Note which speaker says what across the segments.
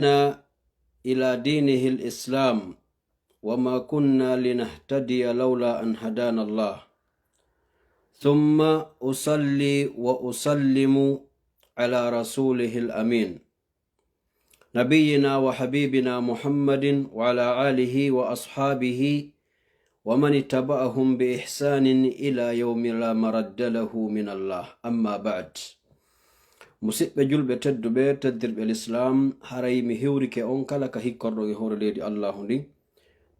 Speaker 1: إلى دينه الإسلام وما كنا لنهتدي لولا أن هدانا الله ثم أصلي وأسلم على رسوله الأمين نبينا وحبيبنا محمد وعلى آله وأصحابه ومن اتبعهم بإحسان إلى يوم لا مرد له من الله أما بعد musidɓe julɓe tedduɓe teddirɓe l'islam haray mi hewrike on kala ka hikkorɗo e hoore leydi allahu ndi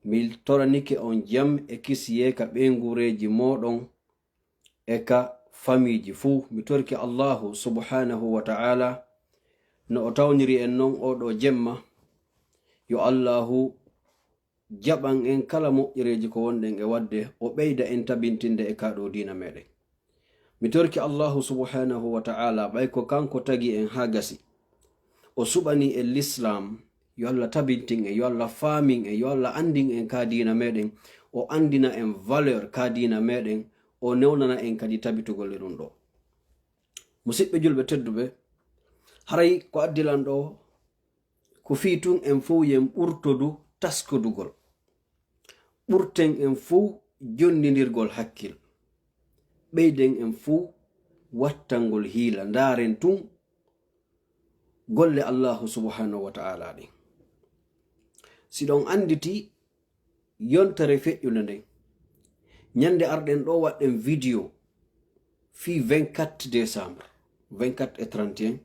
Speaker 1: mi toranike on jam e kisiye ka ɓengureji moɗon e ka famiji fuu mi torki allahu subhanahu wa ta'ala no o tawniri en non oɗo jemma yo allahu jaɓan en kala moƴƴereji ko wonɗen e wadde o ɓeyda en tabintinde e kaɗo dina meɗen mi torki allahu subhanahu wa ta'ala ɓay ko kanko tagi en ha gasi o suɓani en l'islam yo allah tabintin en yo allah faamin en yo allah andin en ka dina meɗen o andina en valeur ka dina meɗen o newnana en kadi tabitugol e ɗum ɗo musidɓe julɓe tedduɓe haray ko addilan ɗo ko fiitun en fuu yen ɓurtodu taskodugol ɓurten en fuu jondidirgol hakkil ɓeyden en fuu wattangol hiila ndaren tun golle allahu subhanahu wa ta'ala ɗin siɗon anditi yontere feƴƴude nden ñande arɗen ɗo waɗɗen vidéo fi 24 décembre 24 et 31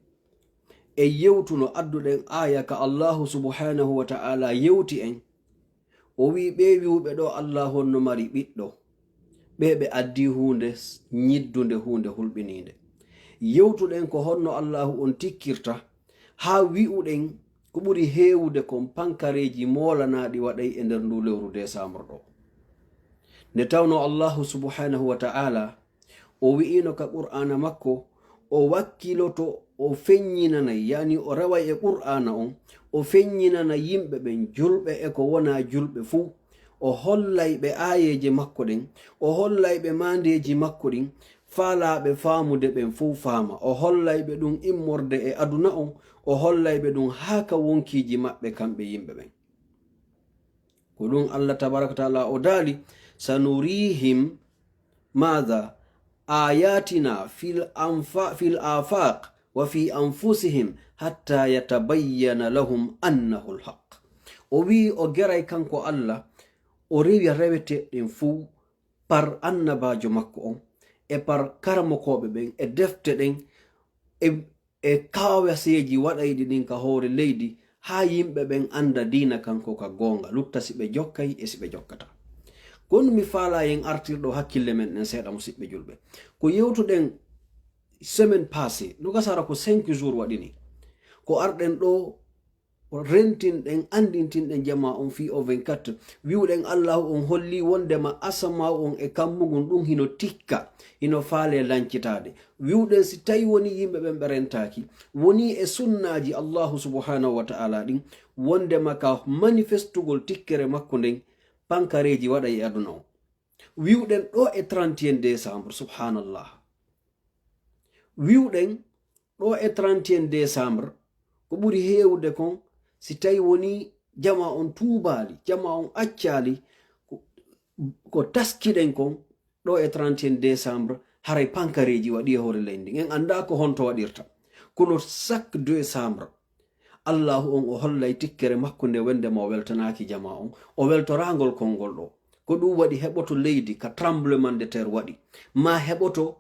Speaker 1: e yewtuno adduɗen aya ka allahu subhanahu wa ta'ala yewti en o wi ɓe wiwɓe ɗo allahu honno mari ɓiɗɗo ɓe addi hunde ñiddude hunde hulɓinide yewtuɗen ko honno allahu on tikkirta ha wi'uɗen ko ɓuri hewude kon pankareji molanaɗi waɗay e nder ndu lewru décembre ɗo nde tawno allahu subhanahu wa ta'ala o wi'ino ka qur'ana makko o wakkiloto o feññinanay yani o raway e qur'ana on o feññinana yimɓe ɓen julɓe e ko wona julɓe fuu o hollayɓe ayeje makko ɗen o hollayɓe mandeji makko ɗin faalaɓe faamude ɓen fuu faama o hollayɓe ɗum immorde e aduna on o hollayɓe ɗum haa ka wonkiji maɓɓe kamɓe yimɓe ɓen ko ɗum allah tabaraka taala o daali sanurihim madha ayatina fil afaq wa fi anfusihim hatta yatabayyana lahum annahu lhaq o wi o geray kanko allah o rewi rewete ɗen fuu par annabajo makko on e par karamokoɓe ɓen e defte ɗen e kawaseji waɗayɗi ɗin ka hoore leydi ha yimɓe ɓen anda dina kanko ka gonga lutta si ɓe jokkay e si ɓe jokkata gonnu mi faala en artirɗo hakkille men ɗen seeɗa musidɓe julɓe ko yewtuɗen semaine passé no gasara ko 5 jours waɗini ko arɗen ɗo rentinɗen andintinɗen jama on fi o 24 wiwɗen allahu on holli wondema asama on e kammugun ɗum hino tikka hino faale lancitade wiwɗen si tawi woni yimɓe ɓen ɓe rentaki woni e sunnaji allahu subhanahu wa ta'ala ɗin wondema ka manifestugol tikkere makko nden pankareji waɗa e aduna o wiwɗen ɗo e 31 décembre subhanallah wiwɗen ɗo e 31 décembre ko ɓuri hewde kon si tawi woni jama on tuubali jama on accali ko taskiɗen kon ɗo e 31 décembre haray pankareji waɗi e hoore leydi en anda ko honto waɗirta kono chaque décembre allahu on o hollay tikkere makko nde wendema o weltanaki jama on o weltoragol kolngol ɗo ko ɗum waɗi heɓoto leydi ka tremblement de terre waɗi ma heɓoto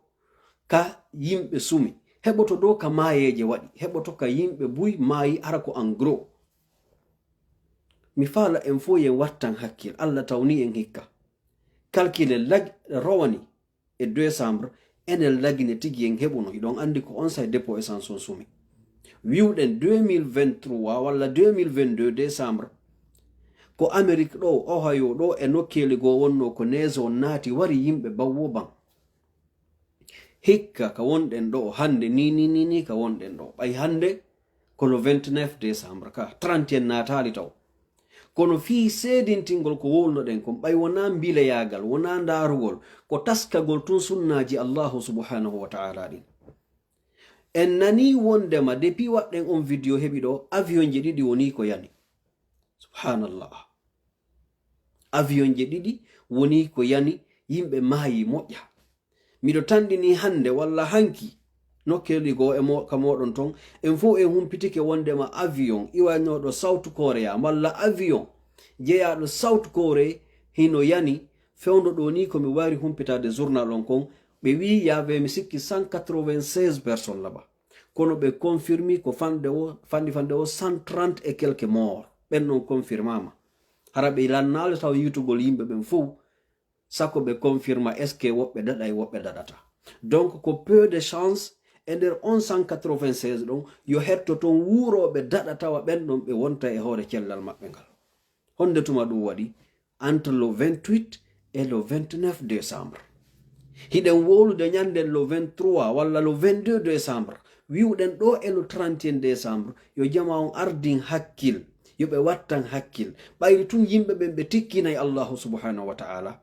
Speaker 1: ka yimɓe sumi heɓoto dow ka mayeje waɗi heɓoto ka yimɓe buy maayi ara ko en gros mi faala en fo yen wattan hakkil allah tawni en hikka calcule rowani e décembre enen lagine tigi en heɓuno iɗon andi ko on say dépôt essence on sumi wiwɗen 2023 walla 2022 décembre ko amérique ɗo ohio ɗo e nokkeli goo wonno ko neige on naati wari yimɓe bawwo ban hikka ka wonɗen ɗo hande ni ka wonɗen ɗo ɓay hande kono 29 décembre ka 31 naatali taw kono fi seedintingol ko wolnoɗen kon ɓay wona mbileyagal wona ndarugol ko taskagol tun sunnaji allahu subhanahu wa ta'ala ɗin en nani wondema depuis waɗɗen on video heɓi ɗo avion je ɗiɗi woni ko yani. Subhanallah. Avion je ɗiɗi woni ko yani, yimɓe maayi moƴƴa. Miɗo tandini hande walla hanki nokkeli go ka moɗon ton en fo en humpitike wondema avion iwanoɗo South Korea walla avion jeyaɗo South Korea hino yani. Fewndo ɗo ni ko mi wari humpitade journal on kon ɓe wi yave mi sikki 196 personnes là-bas, kono ɓe confirmi ko fande o 130 et quelques morts. ɓen non confirmama. Hara ɓe lannale taw yitugol yimɓe ɓen fof sako ɓe confirma est ce que woɓɓe daɗa e woɓɓe daɗata. Donc ko peu de chance e nder 196 ɗon yo hetto ton wuroɓe daɗa tawa ɓen ɗon ɓe wonta e hoore cellal maɓɓe ngal. Honde tuma ɗum waɗi entre le 28 et le 29 décembre. Hiɗen wolude ñanden le 23 walla le 22 décembre. Wiwɗen ɗo e le 31 décembre yo jama on ardin hakkil, yo ɓe wattan hakkil. Ɓayri tun yimɓe ɓen ɓe tikkinayi Allahu subhanahu wa ta'ala.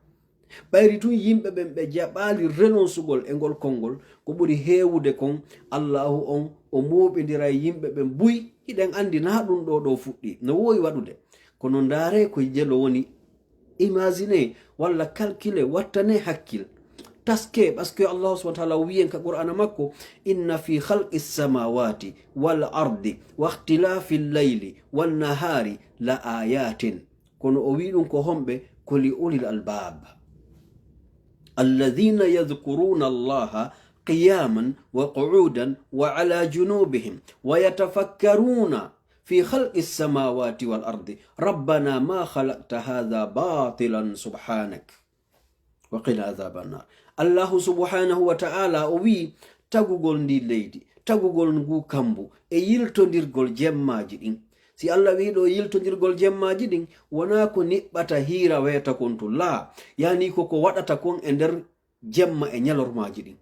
Speaker 1: Ɓayri tun yimɓe ɓen ɓe jaɓali renonsugol e ngol konngol ko ɓuri heewude kon Allahu on o moɓidira yimɓe ɓen buy. Hiɗen andi na ɗum ɗo fuɗɗi no wowi waɗude, kono ndaare ko jelo woni imagine walla calcule wattane hakkil taske. Parce que Allah subhanahu wa ta'ala wiyen ka qur'ana makko inna fi khalqi samawati wal ardi wa ikhtilafi al-layli wan nahari la ayatin. Kono o wi ɗum ko homɓe ko li ulil albab alladhina yadhkuruna allaha qiyaman wa qu'udan wa ala junubihim wa yatafakkaruna في خلق السماوات والأرض ربنا ما خلقت هذا باطلا سبحانك وقنا عذاب النار. الله سبحانه وتعالى وي تغوغول دي ليدي تغوغول نغو كامبو e yiltondirgol jemmaji ɗin. Si Allah wi ɗo yiltondirgol jemmaji ɗin wona ko niɓɓata hira weta kon to la, yani ko waɗata kon e nder jemma e ñalormaji ɗin,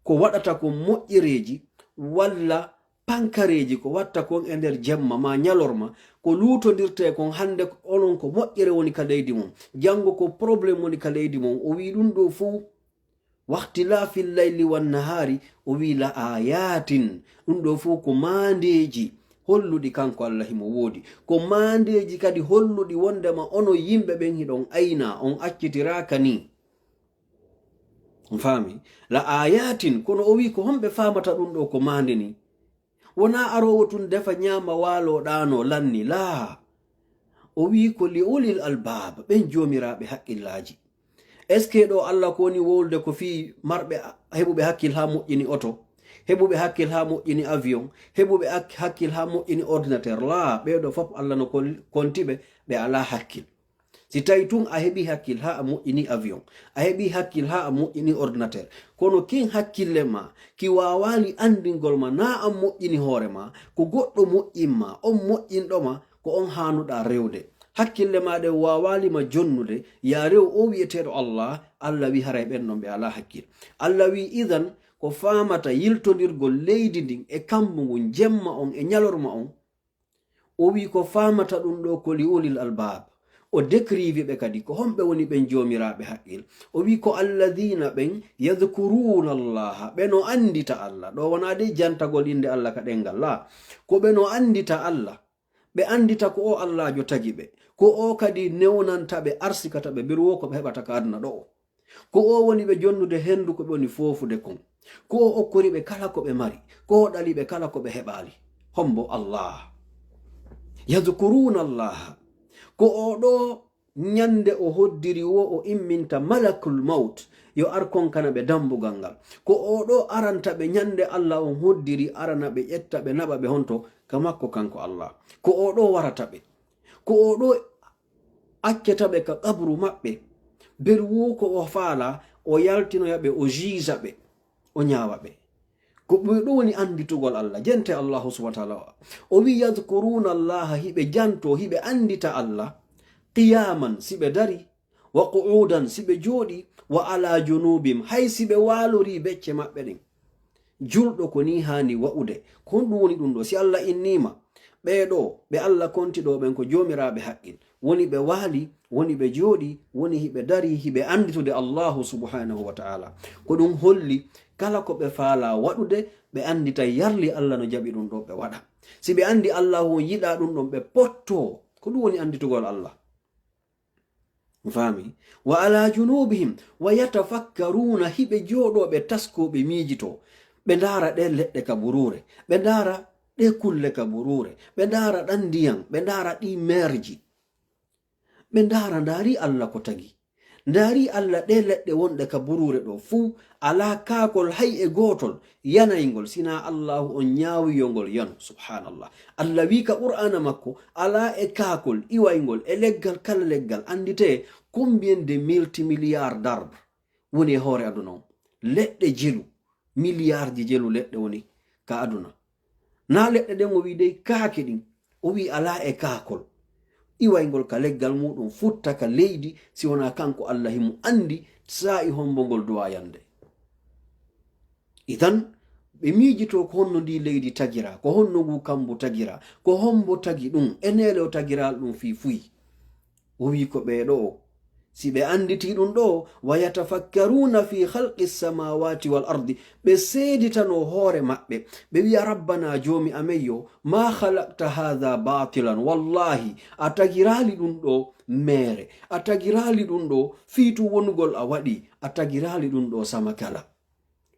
Speaker 1: ko waɗata kon moƴƴereji walla pankareji ko watta kon e nder jemma ma ñalorma, ko lutondirte kon hande onon ko moƴƴere woni ka leydi mon, jango ko probléme woni ka leydi mon. O wi ɗum ɗo fuu wahtilafi llayli wannahari, o wi la ayatin, ɗum ɗo fuu ko mandeji holluɗi kanko Allah himo woodi, ko mandeji kadi holluɗi wondema ono yimɓe ɓen hiɗon ayna on accitiraka ni. On faami la ayatin, kono o wi ko homɓe famata ɗum ɗo ko mande ni. Wona arowo tun defa nyama walo ɗano lanni la, o wi ko li ulil albab, ɓen jomiraɓe haqqillaji. est ce que ɗo Allah ko woni wolde ko fi marɓe heɓuɓe hakkil ha moƴƴini auto, heɓuɓe hakkil ha moƴƴini avion, heɓuɓe hakkil ha moƴƴini ordinateur la, ɓeɗo fof Allah no kontiɓe ɓe ala hakkil. Si tawi tun a heɓi hakkil ha a moƴƴini avion, a heɓi hakkil ha a moƴƴini ordinateur, kono kin hakkille ma ki wawali andingol ma na an moƴƴini hoore ma, ko goɗɗo moƴƴinma, on moƴƴinɗoma, ko on hanuɗa rewde. Hakkille ma ɗe wawalima jonnude ya rew o wiyeteɗo Allah. Allah wi haray ɓen ɗon ɓe ala hakkil. Allah wi idan ko famata yiltodirgol leydi ndin e kambu ngun jemma on e ñalorma on, o wi ko famata ɗum ɗo ko li ulil albab. O décrivi ɓe kadi ko homɓe woni ɓen jomiraɓe haqqil. O wi ko alladhina ɓen yadhkuruna allaha, ɓeno andita Allah. ɗo wona de jantagol inde Allah ka ɗengal la, ko ɓeno andita Allah, ɓe andita ko o Allah jo tagi ɓe, ko o kadi newnanta ɓe arsikata ɓe birwo ko ɓe heɓata ka aduna ɗo, ko o woni ɓe jonnude hendu ko ɓe woni fofude kon, ko o okkori ɓe kala ko ɓe mari, ko o ɗali ɓe kala ko ɓe heɓali. Hombo Allah yadhkuruna allaha, ko o ɗo ñande o hoddiri wo o imminta malakul maut yo arkon kana ɓe dambugal ngal, ko o ɗo aranta ɓe ñande Allah on hoddiri arana ɓe ƴetta ɓe naɓa ɓe honto ka makko kanko Allah, ko o ɗo warata ɓe, ko o ɗo acceta ɓe ka qabru maɓɓe, ber wo ko o faala o yaltinoya ɓe, o jisa ɓe, o ñawa ɓe. ko ɓe ɗo woni anditugol Allah, jente Allahu subhanahu wa ta'ala. O wi yadhkuruna allaha, hiɓe janto hiɓe andita Allah, qiyaman siɓe dari, wa qu'udan siɓe jooɗi, wa ala junubim hay siɓe walori becce maɓɓe ɗin. Julɗo ko ni hani wa'ude, ko ɗum woni ɗum ɗo. Si Allah innima ɓeɗo ɓe Allah konti ɗo ɓen ko jomiraɓe haqqil, woni ɓe waali, woni ɓe jooɗi, woni hiɓe dari, hiɓe anditude Allahu subhanahu wa ta'ala. Ko ɗum holli kala ko ɓe faala waɗude ɓe andita yarli Allah no jaɓi ɗum ɗo ɓe waɗa. Si ɓe andi Allah ho yiɗa ɗum ɗon ɓe potto, ko ɗum woni anditugol Allah. Fami? Wa ala junubihim wa yatafakkaruna, hiɓe joɗoɓe taskoɓe miijito, ɓe ndara ɗe leɗɗe ka burure, ɓe ndara ɗe kulle ka burure, ɓe ndara ɗan ndiyam, ɓe ndara ɗi merji, ɓe ndara ndari Allah ko tagi, ndari Allah ɗe leɗɗe wonɗe ka burure ɗo fuu ala kakol hay e gotol yanayngol sina Allahu on ñaawiyongol yanu. Subhanallah, Allah wi ka qur'ana makko ala e kakol iwaygol e leggal kala leggal andite combien de multimilliards d'arbres woni e hoore aduna on. Leɗɗe jelu, milliard ji jelu leɗɗe woni ka aduna. Na leɗɗe ɗen o wi dey kaake ɗin, o wi ala e kakol iwaygol ka leggal muɗum futta ka leydi si wona kanko Allah himo andi sa'i hombongol duwa yande. Idan ɓe miijito ko honno ndi leydi tagira, ko honno ngu kambu tagira, ko hombo tagi ɗum, enele o tagiral ɗum fi fuyi. O wi ko ɓeɗo si ɓe anditi ɗum ɗo, wa yatafakkaruna fi khalqi samawati wal ardi, ɓe seeditano hoore maɓɓe, ɓe wiya rabbana jomi ameyyo, ma khalaqta hadha batilan, wallahi a tagirali ɗum ɗo mere, a tagirali ɗum ɗo fiitu wonugol a waɗi, a tagirali ɗum ɗo sama kala.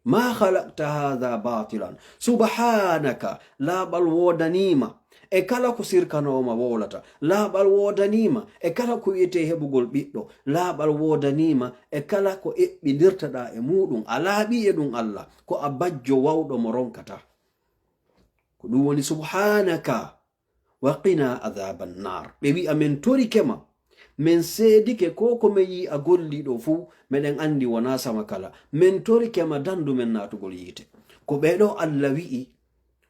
Speaker 1: Ma khalaqta hadha batilan subhanaka, laaɓal wodanima e kala ko sirkanoma wolata, laaɓal wodanima e kala ko wiyete heɓugol ɓiɗɗo, laaɓal wodanima e kala ko eɓɓidirtaɗa e muɗum a laaɓi e ɗum Allah, ko a bajjo wawɗo mo ronkata. Ko ɗum woni subhanaka wa qina adhaban nar. Ɓe wi amen torikema, men seedike ko ko men yi a golliɗo fuu meɗen andi wona sama kala, men torikema dandu men natugol yiite. Ko ɓeɗo Allah wi'i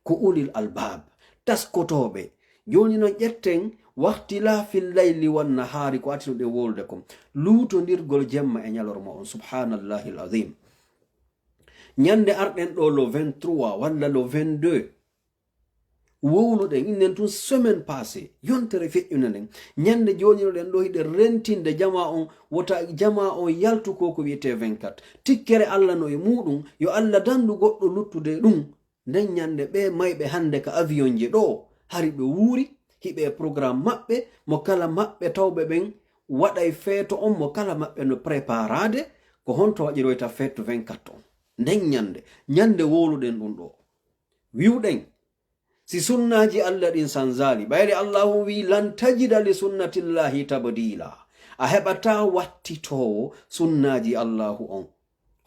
Speaker 1: ko ulil albab, taskotoɓe. Joni non ƴetten wahtila fil layli wan nahari ko atinoɗe wolde kom, luutodirgol jemma e ñalorma on. Subhanallahi alazim. Ñande arɗen ɗo lo 23 walla lo 22 wowluɗen innen tun semaine passé yontere feƴƴuna nden, ñande joninoɗen ɗo hiɗe rentinde jama on, wota jama on yaltu ko wiyete 24. Tikkere Allah no e muɗum yo Allah dandu goɗɗo luttude ɗum. Nden ñande ɓe mayɓe hande ka avion je ɗo hari ɓe wuuri hiɓe programme maɓɓe, mo kala maɓɓe tawɓe ɓen waɗay feeto on, mo kala maɓɓe no préparade ko honto waɗiroyta feeto 24 on. Nden ñande wowluɗen ɗum ɗo wiwɗen si sunnaji Allah ɗin sanzali, ɓayde Allahu wi lan tajida li sunnatillahi tabdila, a heɓata wattitowo sunnaji Allahu on.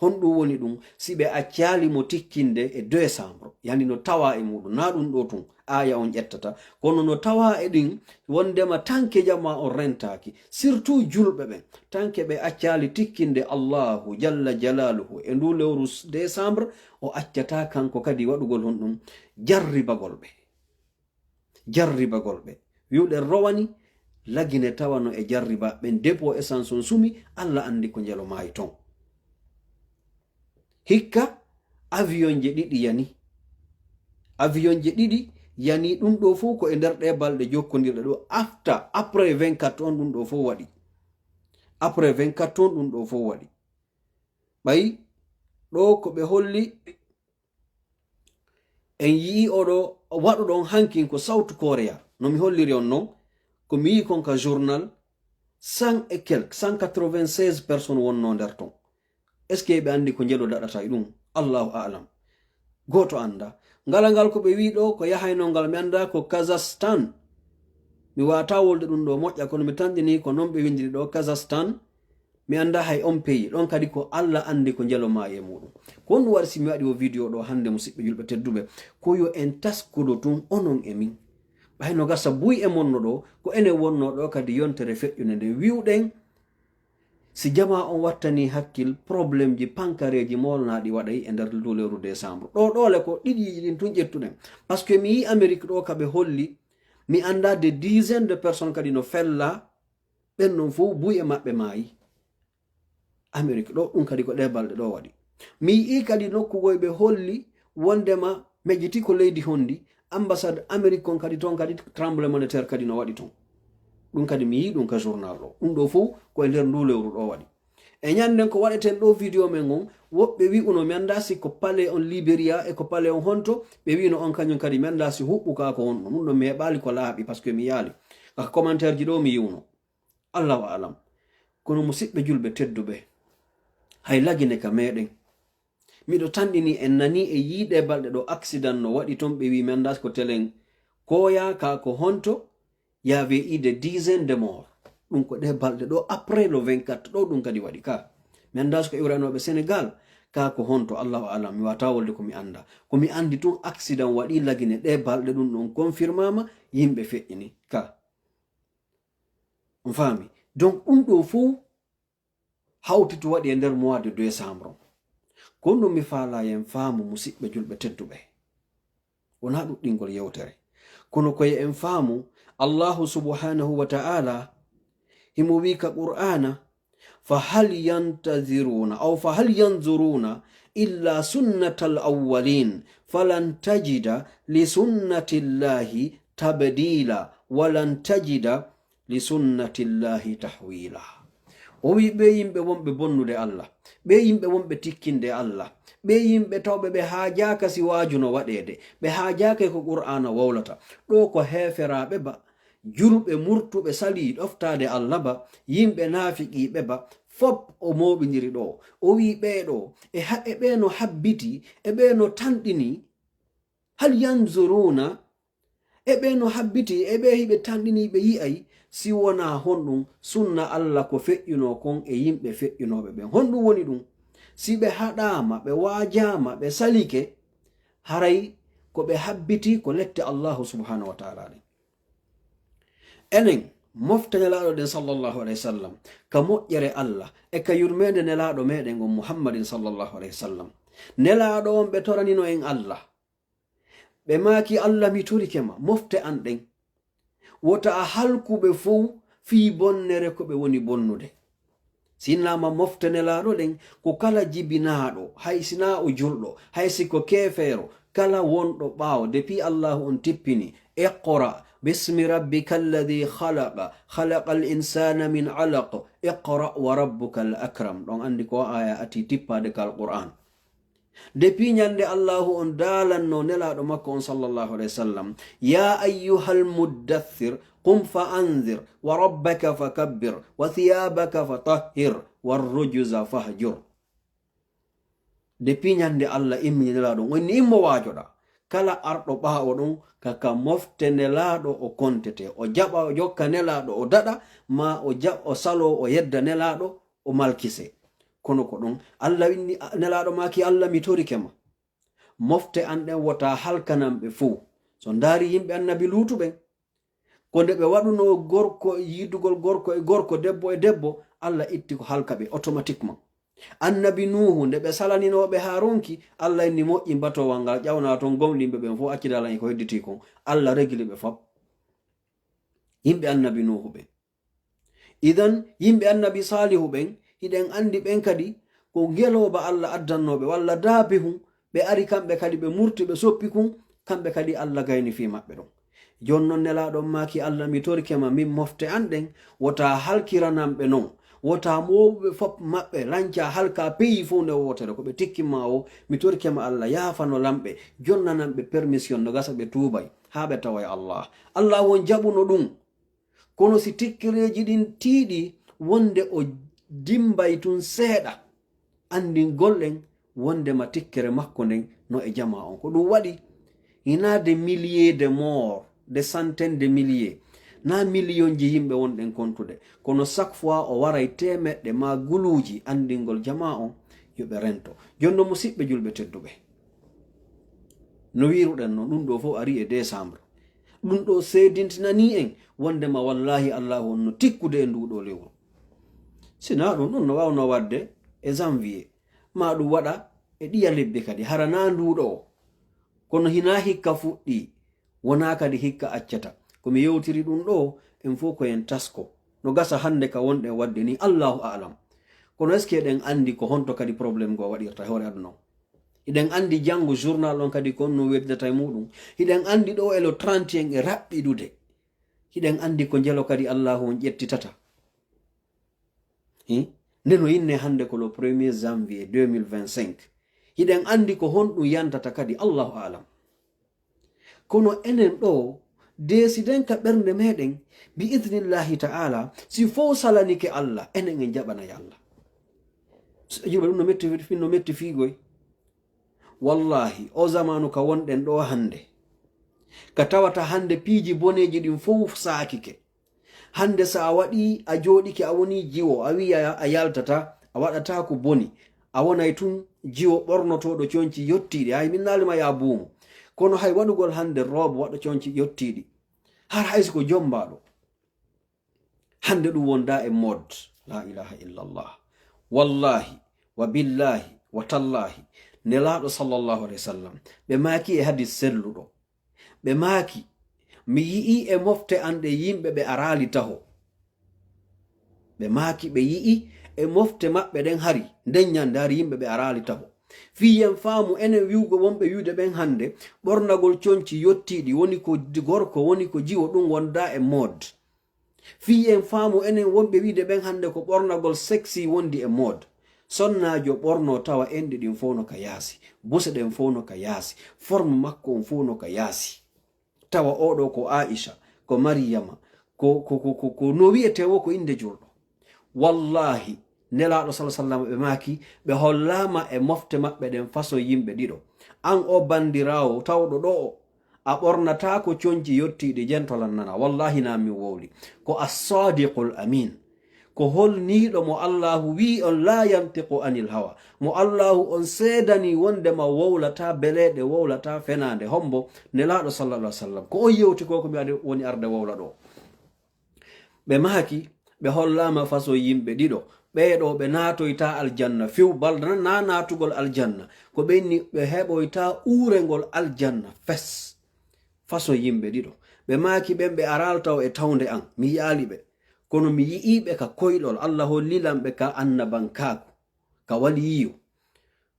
Speaker 1: Honɗum woni ɗum si ɓe accali mo tikkinde e décembre, yani no tawa e muɗum, na ɗum ɗo tun aya on ƴettata, kono no tawa e ɗin wondema tanke jama on rentaki, surtout julɓe ɓen tanke ɓe accali tikkinde Allahu jalla jalaluhu e ndu lewru décembre, o accata kanko kadi waɗugol honɗum jarribagol ɓe wiwɗen rowani lagine tawano e jarriba ɓen depo essence on sumi, Allah andi ko jelo maayi ton. Hikka avion je ɗiɗi yani ɗum ɗo fuu ko e nder ɗe balɗe jokkodirɗe ɗo après 24 on ɗum ɗo fo waɗi, après 24 on ɗum ɗo fo waɗi. ɓayi ɗo ko ɓe holli en yii oɗo waɗuɗon hankin ko South Korea, no mi holliri on non ko mi yi kon ka journal 100 et quelque 196 personnes wonno nder ton. est ce que ɓe andi ko jelo daɗata e ɗum? Allahu alam, goto anda. Ngala ngal ko ɓe wi ɗo ko yahayno ngal mi anda ko Kazakhstan, mi wata wolde ɗum ɗo moƴƴa kono mi tanɗini ko non ɓe windiri ɗo Kazakhstan, mi anda hay on pays ɗon kadi ko Allah andi ko jelo ma e muɗum. Ko on waɗi si mi waɗi o vidéo ɗo hande musidɓe julɓe tedduɓe, ko yo en taskudo tun onon e min ɓayno gasa buy e monno ɗo ko ene wonno ɗo kadi yontere feƴƴune nde wiwɗen si jama on wattani hakkil probléme ji pankareji molnaɗi waɗay e nder lewru décembre ɗo ɗole ko ɗiɗiji ɗin tun ƴettuɗen. Par ce que mi yi Amérique ɗo kaɓe holli mi anda de dizaine de personnes kadi no fella ɓen non fof buy e maɓɓe maayi Amérique ɗo, ɗum kadi ko ɗe balɗe ɗo waɗi. Mi yi kadi nokkugoy ɓe holli wondema mejjiti ko leydi hondi ambassade Amérique kon kadi ton kadi tremblement de terre kadi no waɗi ton. Ɗum kadi mi yi ɗum ka journal ɗo, ɗum ɗo fof ko e nder ndu lewru ɗo waɗi. e nyanden ko waɗeten ɗo video men on woɓɓe wi uno mi anda si ko pale on Liberia e ko pale on honto ɓe wi no on kañum kadi mi anda si huɓɓu ka ko on ɗum ɗo mi heɓali ko laaɓi par ce que mi yaali kaka commentaire ji ɗo mi yiwno allahu alam kono musidɓe julɓe tedduɓe hay lagine ka meɗen miɗo tanɗini en nani e yiiɗe balɗe ɗo accident no waɗi ton ɓe wi mi anda ko telen koya ka ko honto yave ide dizaine de mort ɗum ko ɗe balɗe ɗo après le 24 ɗo ɗum kadi waɗi ka mi anda ko iwranoɓe Sénégal ka ko honto allahu alam mi wata wolde komi anda komi andi tun accident waɗi lagine ɗe balɗe ɗum ɗon confirmama yimɓe feƴƴini ka on faami donc ɗum ɗo fuu hawti to waɗi e nder mois de décembre kon ɗum mi faala yen faamu musidɓe julɓe tedduɓe wona ɗuɗɗingol yewtere kono koye en faamu allahu subhanahu wa ta'ala himo wi ka qur'ana fahal yantaziruna aw fahal yanzuruna illa sunnatal awwalin falan tajida li sunnati llahi tabdila walan tajida li sunnati llahi tahwila o wi ɓe yimɓe wonɓe bonnude allah ɓe yimɓe wonɓe tikkinde allah ɓe yimɓe tawɓe ɓe haajaka si waajuno waɗede ɓe haajake ko qur'ana wawlata ɗo ko heferaɓe ba julɓe murtuɓe sali ɗoftade allah ba yimɓe naafiqiɓe ba fop o moɓidiri ɗo o wi ɓeɗo e ɓeno habbiti e ɓeno tanɗini hal yanzuruna e ɓeno habbiti e ɓe hiɓe tanɗini ɓe yi'ay si wona honɗum sunna allah ko feƴƴuno kon e yimɓe feƴƴunoɓe ɓen honɗum woni ɗum si ɓe haɗama ɓe wajama ɓe salike haray ko ɓe habbiti ko lette allahu subhanahu wa ta'ala ɗen enen mofta nelaɗo ɗen sallallahu alayhi wa sallam ka moƴƴere allah e ka yurmede nelaɗo meɗen on muhammadin sallallahu alayhi wa sallam nelaɗo on ɓe toranino en allah ɓe maki allah mi torikema mofte an ɗen wota a halkuɓe fou fi bonnere ko ɓe woni bonnude sinnama mofte nelaɗo ɗen ko kala jibinaɗo hay sina o julɗo hay siko kefeero kala wonɗo ɓaawo depuis allahu on tippini iqra bismi rabbika alladi khalaqa khalaqa al insana min alaq iqra wa rabbuka al akram ɗon andi ko aya ati tippade kal qur'an depuis ñande allahu on dalanno nelaɗo makko on sallallahu alayhi wa sallam ya ayyuhal muddathir qum fa anzir wa rabbaka fakabbir wa thiyabaka fatahhir warrujuza fahjur depuis ñande allah immini nelaɗo wonni immo wajoɗa kala arɗo ɓawo ɗon kaka mofte nelaɗo o kontete o jaɓa o jokka nelaɗo o daɗa ma o salo o yedda nelaɗo o malkise kono ko ɗum allah winni nelaɗo maki allah mi torikema mofte an ɗen wota halkanamɓe fuu so ndaari yimɓe annabi luutuɓen ko nde ɓe waɗuno gorko yidugol gorko e gorko debbo e debbo allah itti ko halka ɓe automatiquement annabi nuhu nde ɓe salaninoɓe ha ronki allah inni moƴƴi batowal ngal ƴawna ton gomɗinɓe ɓen fof accidalan e ko hedditi kon allah regli ɓe fop yimɓe annabi nuhu ɓen idan yimɓe annabi salihu ɓen hiɗen andi ɓen kadi ko ngeloba allah addannoɓe walla daabi hum ɓe ari kamɓe kadi ɓe murti ɓe soppi kum kamɓe kadi allah gayni fi maɓɓe ɗon jonnon nelaɗon maki allah mi torkema min mofte an ɗen wota halkiranamɓe non wota moɓe fop maɓɓe lanca halka peyi fo nde wotere ko ɓe tikkima o mi torkema allah yafano lamɓe jonnanamɓe permission no gasa ɓe tuubay ha ɓe tawa allah allah won jaɓuno ɗum kono si tikkireji ɗin tiiɗi wonde o dimbay tun seeɗa andingolɗen wondema tikkere makko nden no e jama on ko ɗum waɗi hina de milliers de morts de centaines de milliers na million ji yimɓe wonɗen kontude kono chaque fois o waray temeɗɗe ma guluji andingol jama on yoɓe rento jonno musidɓe julɓe tedduɓe no wiruɗen no ɗum ɗo fof ari e décembre ɗum ɗo seedintinani en wondema wallahi allahu on no tikkude e nduɗo lewru sina ɗum no wawno wadde e janvier ma ɗum waɗa e ɗiya lebbi kadi harana nduɗo o kono hina hikka fuɗɗi wona kadi hikka accata komi yewtiri ɗum ɗo en fof koyen tasko no gasa hande ka wonɗen wadde ni allahu alam kono est ce que eɗen andi ko honto kadi probléme go waɗirta e hoore aduna o hiɗen andi janngo journal on kadi kon no weddata e muɗum hiɗen andi ɗo elo 30 e raɓɓiɗude hiɗen andi ko jelo kadi allahu on ƴettitata ndeno inne hande ko le 1er janvier 2025 hiɗen andi ko honɗum yantata kadi allahu alam. kono enen ɗo desiden ka ɓernde meɗen bi idnillahi ta'ala si fo salanike Allah enen en jaɓanay Allah. Juɓe ɗum no metti fiigoy. Wallahi o zamanu ka wonɗen ɗo hande ka tawata hande piiji boneji ɗin fof saakike. Hande sa a waɗi a joɗike a woni jiwo a wiya a yaltata a waɗata ko boni a wonay tun jiwo ɓornotoɗo conci yottiɗi hay min nalima ya buumo. Kono hay waɗugol hande robe waɗo conci yottiɗi har haysi ko jombaɗo hande ɗum wonda e mod. La ilaha illallah. Wallahi wa billahi wa tallahi nelaɗo sallallahu alaihi wasallam ɓe maki e hadis selluɗo ɓe maki mi yi'i e mofte anɗe yimɓe ɓe arali taho ɓe maki ɓe yi'i e mofte maɓɓe ɗen hari nden nyande hari yimɓe ɓe arali taho. Fiyen faamu enen wiugo wonɓe wiude ɓen hande ɓornagol conci yottiɗi woni ko gorko woni ko jiwo ɗum wonda e mod. Fiyen faamu enen wonɓe wiide ɓen hande ko ɓornagol sexy wondi e mod. Sonnajo ɓorno tawa enɗi ɗin fof no ka yaasi, buse ɗen fof no ka yaasi, forme makko on fof no ka yaasi. Tawa oɗo ko Aisha ko Maryama ko no wi'etewo ko inde julɗo. Wallahi nelaɗo sallallahu alaihi wasallam ɓe maki ɓe hollama e mofte maɓɓe ɗen façon yimɓe ɗiɗo. An o bandirawo tawɗo ɗo a ɓornata ko conci yottiɗi jentolan nana. Wallahi na mi wowli ko as-sadiqul amin ko holniɗo mo Allahu wi on la yantiqu anil hawa mo Allahu on seedani wondema wowlata beleɗe wowlata fenande hombo nelaɗo sallallahu alaihi wasallam ko o yewti ko mi woni arde wowla ɗo. Ɓe maki ɓe hollama façon yimɓe ɗiɗo ɓeɗo ɓe natoyta aljanna few balda na natugol aljanna ko ɓenni ɓe heɓoyta urengol aljanna fes. Façon yimɓe ɗiɗo ɓe maki ɓen ɓe araltaw e tawde an mi yaali ɓe kono mi yi'iɓe ka koyɗol. Allah hollilanɓe ka annabankaku ka waliyo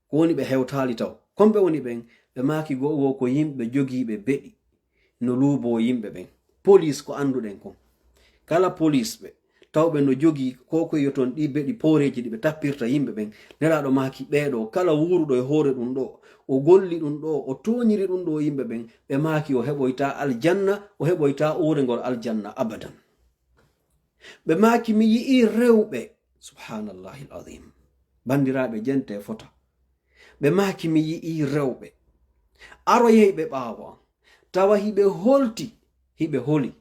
Speaker 1: ko woni ɓe hewtali taw komɓe woni ɓen ɓe maki go'o ko yimɓe jogiɓe beɗi no luubo yimɓe ɓen. Police ko anduɗen kon kala police ɓe tawɓe no jogi ko yoton ɗi beɗi poreji ɗi ɓe tappirta yimɓe ɓen. Nelaɗo maki ɓeɗo kala wuruɗo e hoore ɗum ɗo o golli ɗum ɗo o toñiri ɗum ɗo yimɓe ɓen ɓe maki o heɓoyta aljanna o heɓoyta urengol aljanna abadan. Ɓe maki mi yi'i rewɓe subhanallahi alazim bandiraɓe jente fota ɓe maki mi yi'i rewɓe aroyeyɓe ɓaawo an tawa hiɓe holti hiɓe holi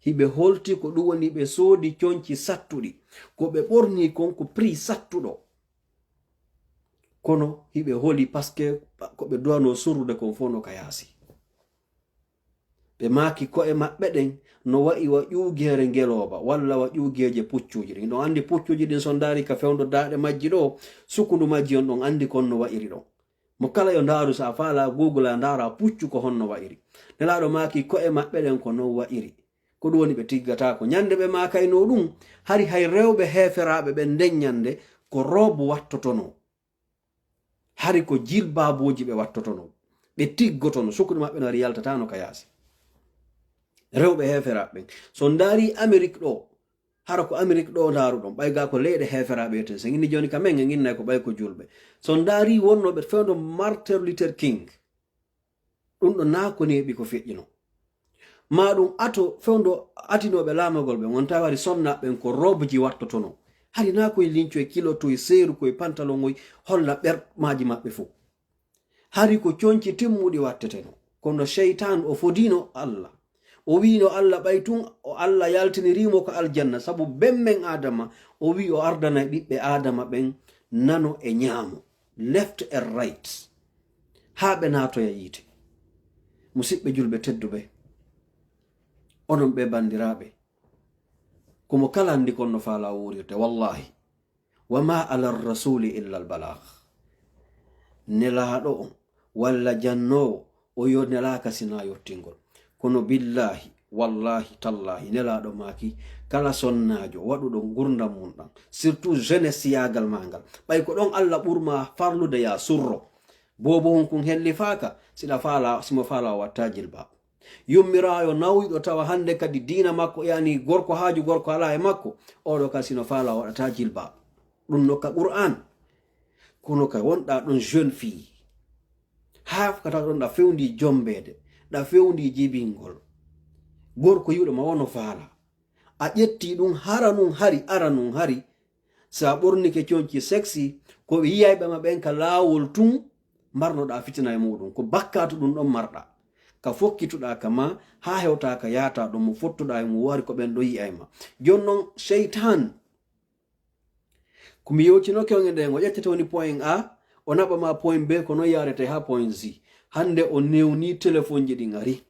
Speaker 1: hiɓe holti ko ɗum woni ɓe soodi conci sattuɗi ko ɓe ɓorni kon ko prix sattuɗo kono hiɓe holi paske ko ɓe duwano surrude kon fof no ka yaasi. Ɓe maki ko'e maɓɓe ɗen no wa'i wa ƴuugere ngeloba walla wa ƴuugeje puccuji ɗin ɗon andi puccuji ɗin so ndaari ka fewndo daɗe majji ɗo sukundu majji on ɗon andi kon no wa'iri ɗon mo kala yo ndaaru sa faala google a ndaara puccu ko honno wa'iri. Nelaɗo maki ko'e maɓɓe ɗen ko non wa'iri ko ɗum woni ɓe tiggata ko nyande ɓe makayno ɗum hari hay rewɓe heferaɓe ɓe nden nyande ko robe wattotono hari ko jilbabuji ɓe wattotono ɓe tiggotono sukudu maɓɓe no wari yaltatano ka yaasi. Rewɓe heferaɓe ɓen so ndaari Amérique ɗo hara ko Amérique ɗo ndaruɗon ɓayga ko leyɗe heferaɓe ten so inni joni ka men en innay ko ɓay ko julɓe so ndaari wonnoɓe fewndo Martin Luther King ɗum ɗo nakoni heɓi ko feƴƴino ma ɗum ato fewndo atinoɓe laamagol ɓe won tawi wari sonnaɓen ko robeji wattotono hari na koye linco e kilo to e seeru koye pantalon oy holla ɓermaji maɓɓe fof hari ko conci timmuɗi watteteno kono cheytan o fodino Allah o wino Allah ɓay tun o Allah yaltinirimo ko aljanna sabu bemmen adama o wi o ardana ɓiɓɓe adama ɓen nano e ñaamo left and right ha ɓe natoya yiite. Musidɓe julɓe tedduɓe onon ɓe bandiraɓe komo kala andi kon no faala wurirte wallahi wama ala rasuli illa al balagh nelaɗo on walla jannowo o yo nelaka sina yottingol kono billahi wallahi tallahi nelaɗo maki kala sonnajo waɗuɗo gurdam mum ɗam surtout jeunesse yagal magal ɓay ko ɗon Allah ɓurma farlude ya surro bobo hon kun helli faka sila faala simo faala watta jilbab yummirayo nawyiɗo tawa hande kadi dina makko yani gorko haaju gorko ala e makko oɗo ka sino faala waɗata jilbab ɗum nokka qur'an kono ka wonɗa ɗon jeune fille hafkata ɗon ɗa fewndi jombede ɗa fewndi jibingol gorko yiwɗo ma wono faala a ƴetti ɗum hara nun hari ara nun hari sa ɓornike conci sexy ko ɓe yiyayɓe ma ɓen ka laawol tun marnoɗa fitina e muɗum ko bakkatu ɗum ɗon marɗa ka fokkituɗa kama ha hewta ka yata ɗum mo fottuɗa e mo wari ko ɓen ɗo yiyay ma jon non cheytan komi yewtinoke on e nden o ƴettete woni point A o naɓama point B ko noon yarete ha point Z hande o newni téléphone ji ɗi ngari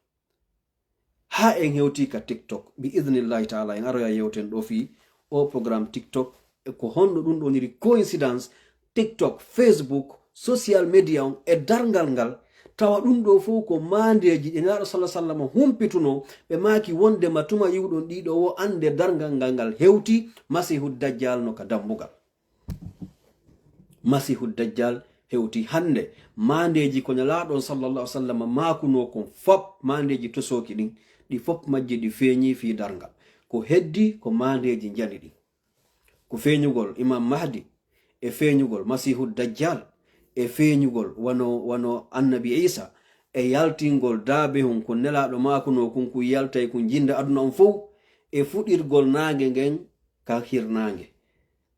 Speaker 1: ha en hewti ka TikTok bi idnillahi taala en aroya yewten ɗo fi o programme TikTok e ko honno ɗum ɗoniri coincidence TikTok Facebook social media on e dargal ngal tawa ɗum ɗo fof ko mandeji ɗe nelaɗo sallah sallam humpituno ɓe maki wonde matuma yiwɗon ɗiɗo wo ande dargal ngal ngal hewti masihu dajjal no ka dambugal masihu dajjal hewti hande mandeji ko nelaɗon sallallahu sallam makuno kon fop mandeji tosoki ɗin ɗi fop majji ɗi feeñi fi dargal ko heddi ko mandeji jani ɗi ko feeñugol imam mahdi e feeñugol masihu dajjal e feeñugol wano annabi isa e yaltingol daabe hun ko nelaɗo makuno kun ku yaltay kun jinda aduna on fof e fuɗirgol nange ngen ka hirnange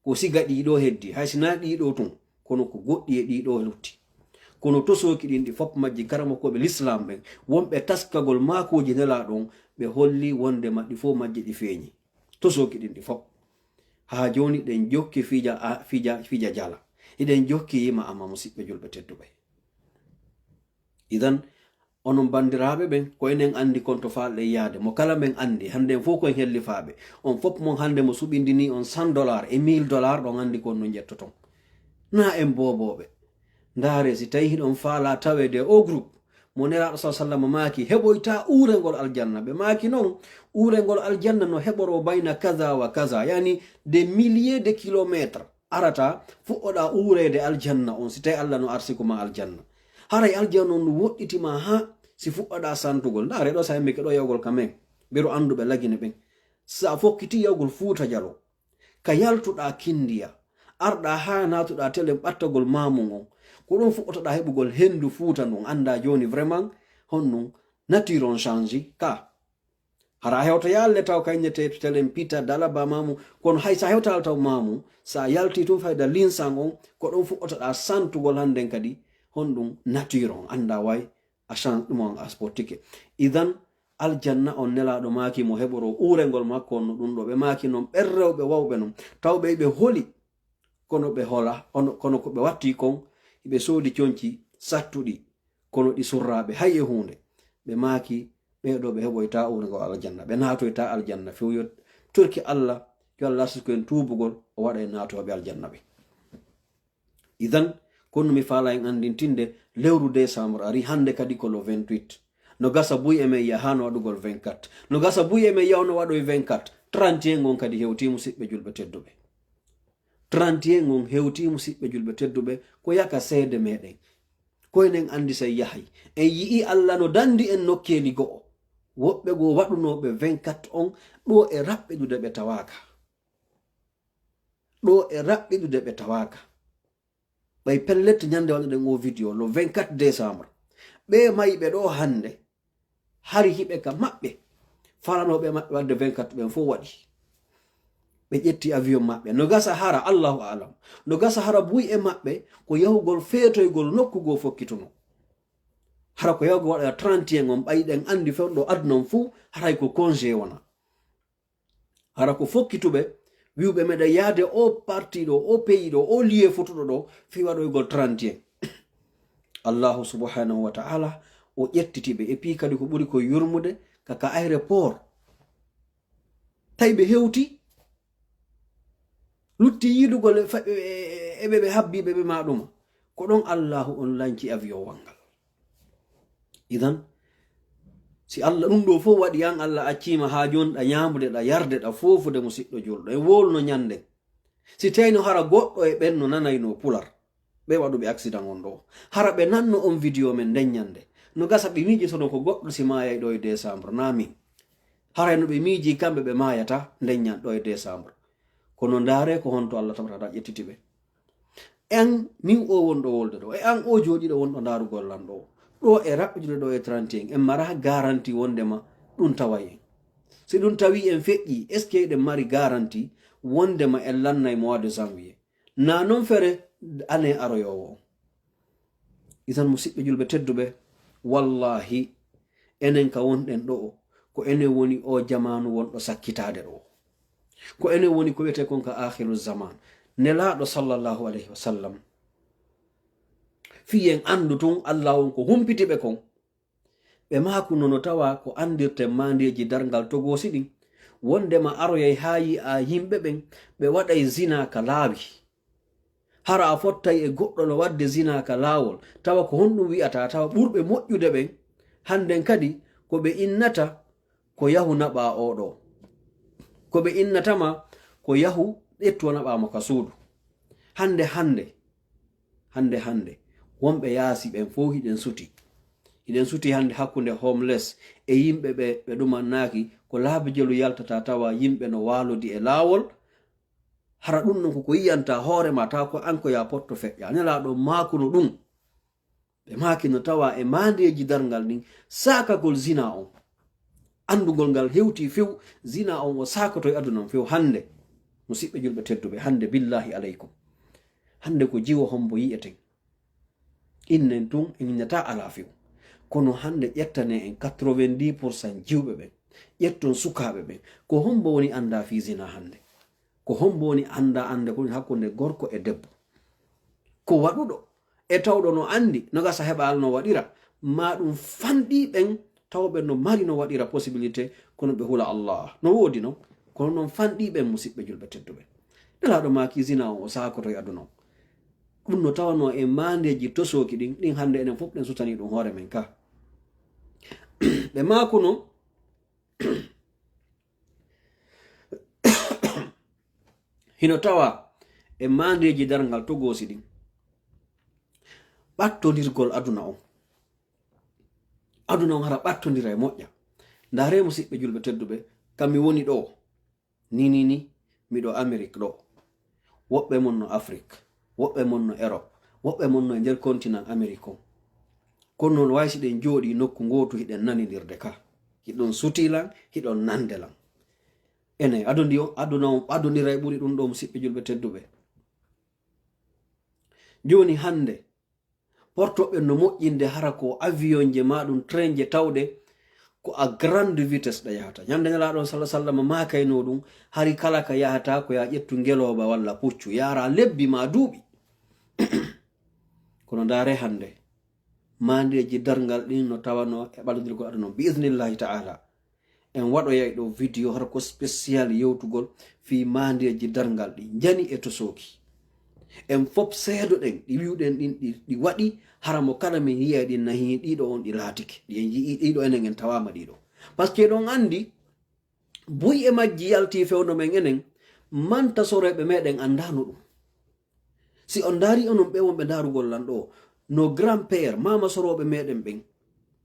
Speaker 1: ko siga ɗiɗo heddi haysina ɗiɗo tun kono ko goɗɗi e ɗiɗo lutti kono tosoki ɗin ɗi fop majji karamakoɓe l'islam ɓen wonɓe taskagol makoji nelaɗon ɓe holli wonde maɗɗi fof majji ɗi feeñi tosoki ɗin ɗi fop ha joni ɗen jokki fija jala iɗen jokki yima amma musidɓe julɓe tedduɓe idan onon bandiraɓe ɓen ko enen andi konto falɗe yaade mo kala men andi hande fof koye hellifaɓe on fop mon hande mo suɓindini on $100 e $1000 ɗon andi kon no jettoton na en boboɓe ndaare si tawi hiɗon faala tawede o groupe mo nelaɗo sa sallam maaki heɓoyta urengol aljanna ɓe maaki noon urengol aljanna no heɓoro bayna kaza wa kaza yani des milliers de kilomètres arata fuɗɗoɗa urede aljanna on si tawi allah no arsikuma aljanna haray aljanna on no woɗɗitima ha si fuɗɗoɗa santugol ndaare ɗo sa hembe keɗo yawgol kamen ɓeɗo anduɓe lagine ɓen sa fokkiti yawgol fuuta jalo ka yaltuɗa kindiya arɗa ha natuɗa telen ɓattagol mamum on ko ɗum fuɗɗotoɗa heɓugol hendu fuuta ndun anda joni vraiment honnon nature on change ka hara hewta yalle taw kañete telen pita dalaba mamu kono hay sa hewtal taw mamu sa yalti tun fayda linsan on ko ɗum fuɗɗotoɗa santugol handen kadi honɗum nature on anda way a change ɗum on a sportike idan aljanna on nelaɗo maki mo heɓoro urengol makko on no ɗum ɗo ɓe maki noon ɓerrewɓe wawɓe noon tawɓe ɓe holi kono ɓe hola kono ko ɓe watti kon ɓe soodi conci sattuɗi kono ɗi surraɓe hay e hunde ɓe maaki ɓeɗo ɓe heɓoyta urengol aljanna ɓe natoyta aljanna fewyot turki allah yo allah sikoen tubugol o waɗa e natoɓe aljanna ɓe idan kono mi faala en andintinde lewru décembre ari hande kadi ko le 28 no gasa buy e men yaha no waɗugol 24 no gasa buy e men yawno waɗoy 24 31 on kadi hewti musidɓe julɓe tedduɓe 31 on hewti musidɓe julɓe tedduɓe ko yaka seede meɗen ko enen andi say yahay en yi'i allah no dandi en nokkeli go'o woɓɓe go waɗunoɓe 24 on ɗo e raɓɓiɗude ɓe tawaka ɗo e raɓɓiɗude ɓe tawaka ɓay pellette ñande waɗuɗen o vidéo le 24 décembre ɓe mayɓe ɗo hande hari hiɓe ka maɓɓe faranoɓe maɓɓe wadde 24 ɓen fof waɗi ɓe ƴetti avion maɓɓe no gasa hara allahu alam no gasa hara buy e maɓɓe ko yahugol feetoygol nokkugo fokkituno hara ko yawgo waɗa 31 on ɓayɗen andi fewɗo aduna on fuu haray ko congé wona hara ko fokkituɓe wiwɓe meɗa yaade o parti ɗo o pays ɗo o lieu fotuɗo ɗo fi waɗoygol 31 allahu subhanahu wa ta'ala o ƴettitiɓe e pi kadi ko ɓuri ko yurmude kaka aéroport tawi ɓe hewti lutti yidugol eɓe ɓe habbiɓe ɓe maɗuma ko ɗon allahu on lanci avion wangal idan si allah ɗum ɗo fof waɗi an allah accima ha joni ɗa ñamude ɗa yarde ɗa fofude musidɗo julɗo e wolno ñanden si tawino hara goɗɗo e ɓen no nanayno pular ɓe waɗuɓe accident on ɗo hara ɓe nanno on vidéo men nden ñande no gasa ɓe miiji tono ko goɗɗo si mayay ɗo e décembre na min haray no ɓe miiji kamɓe ɓe mayata nden ñan ɗo e décembre kono ndaare ko honto Allah tabaraka ƴettiti ɓe. En min o wonɗo wolde ɗo e an o jooɗiɗo wonɗo ndaarugol lan ɗo e raɓɓude ɗo e 31 en mara garanti wondema ɗum taway en. si ɗum tawi en feƴƴi est ce que eɗen mari garanti wondema en lannay mois de janvier na non fere ane aroyowo. itan musidɓe julɓe tedduɓe, wallahi enen ka wonɗen ɗo ko enen woni o jamanu wonɗo sakkitade ɗo, ko enen woni ko wiyete kon ka akhiru zaman. nelaɗo sallallahu alayhi wa sallam fiyen andu tun Allah on ko humpitiɓe kon ɓe makuno no tawa ko andirte mandeji dargal togosi ɗin wondema aroyay hayi a yimɓe ɓen ɓe waɗay zina ka laawi, hara a fottay e goɗɗo no wadde zina ka laawol tawa ko honɗum wi'ata tawa ɓurɓe moƴƴude ɓen hannden kadi ko ɓe innata ko yahu naɓa oɗo, ko ɓe innatama ko yahu ƴettu naɓamo ka suudu. hande wonɓe yaasi ɓen fo hiɗen suti hande hakkunde homeless e yimɓe ɓe ɗumannaki ko laabi jelu yaltata tawa yimɓe no walodi e laawol. hara ɗum non koko yiyanta hoorema tawa ko an ko ya potto feƴƴa nelaɗo makuno ɗum ɓe makino tawa e mandeji dargal ɗin sakagol zina on andugol ngal hewti few zina on o sakoto e aduna few. hande musidɓe julɓe tedduɓe, hande billahi aleykum, hande ko jiwo hombo yiyeten innen tun en innata ala few, kono hande ƴettane en 90% jiwɓe ɓen ƴetton sukaɓe ɓen ko hombo woni anda fi zina hande, ko hombo woni ande ko hakkunde gorko e debbo, ko waɗuɗo e tawɗo no andi no gasa heɓa no waɗira ma ɗum fanɗi ɓen tawɓe no mari no waɗira possibilité kono ɓe hula Allah no wodi no, kono noon fanɗi ɓen musidɓe julɓe tedduɓe. nelaɗo maki zina o sakoto e aduna ɗum no tawano e mandeji tosoki ɗin hande enen fof ɗen sutani ɗum hoore men ka ɓe makuno hino tawa e mandeji dargal togosi ɗin ɓattodirgol aduna on hara ɓattodira e moƴƴa. ndare musidɓe julɓe tedduɓe, kam mi woni ɗo ni miɗo Amérique ɗo, woɓɓe mon no Afrique, woɓɓe mon no Europe, woɓɓe mon no e nder continent Amérique on. kono noon waysi ɗen jooɗi nokku gotu hiɗen nanidirde ka, hiɗon sutilan hiɗon nandelan. ene aduna on ɓadodira e ɓuri ɗum ɗo musidɓe julɓe tedduɓe. joni hande portoɓe no moƴƴinde hara ko avion je maɗum train je tawɗe ko a grande vitesse ɗa yahata. ñande nelaɗon sallah sallam makayno ɗum hari kala ka yahata ko ya ƴettu ngeloba walla puccu yara lebbi ma duuɓi kono ndare hande mandeji dargal ɗin no tawano e ɓallodirgol aduna bi idnillahi ta'ala en waɗoyay ɗo vidéo har ko spécial yewtugol fi mandeji dargal ɗi jani e to soki en fop seedo ɗen ɗi wiwɗen ɗin ɗi waɗi hara mo kala min yiya ɗi nahi ɗiɗo on ɗi laatike ɗiɗo enen en tawama ɗiɗo par ce que ɗon andi buy e majji yalti fewno men enen manta soroɓe meɗen andano ɗum. si on daari onon ɓe wonɓe darugol lan ɗo no grand père mama soroɓe meɗen ɓen